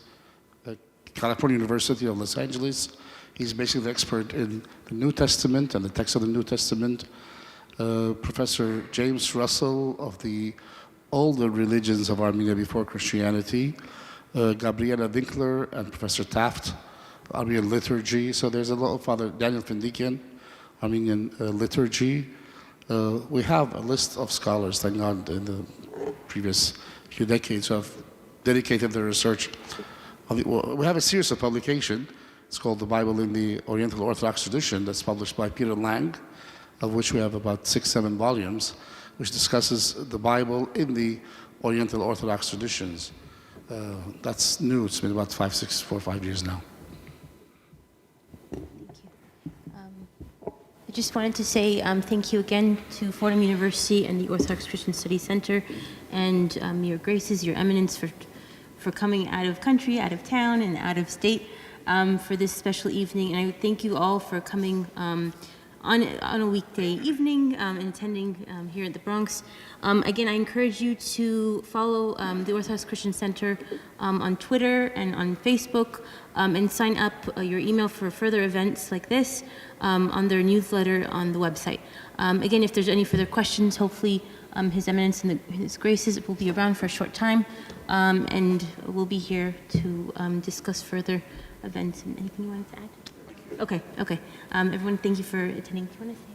California University of Los Angeles. He's basically the expert in the New Testament and the text of the New Testament. Professor James Russell of the older religions of Armenia before Christianity. Gabriela Winkler and Professor Taft, Armenian liturgy. So there's a lot of Father Daniel Findikian, Armenian liturgy. We have a list of scholars, thank God, in the previous few decades who have dedicated their research. We have a series of publication. It's called The Bible in the Oriental Orthodox Tradition, that's published by Peter Lang, of which we have about 6-7 volumes, which discusses the Bible in the Oriental Orthodox traditions. That's new. It's been about 4 or 5 years now. Thank you. I just wanted to say thank you again to Fordham University and the Orthodox Christian Studies Center, and your graces, your eminence, for coming out of country, out of town, and out of state for this special evening. And I thank you all for coming on a weekday evening and attending here at the Bronx. Again, I encourage you to follow the Orthodox Christian Center on Twitter and on Facebook, and sign up your email for further events like this on their newsletter on the website. Again, if there's any further questions, hopefully His Eminence and His Graces will be around for a short time, and we'll be here to discuss further events. And anything you wanted to add? Okay. Everyone, thank you for attending. Do you want to say?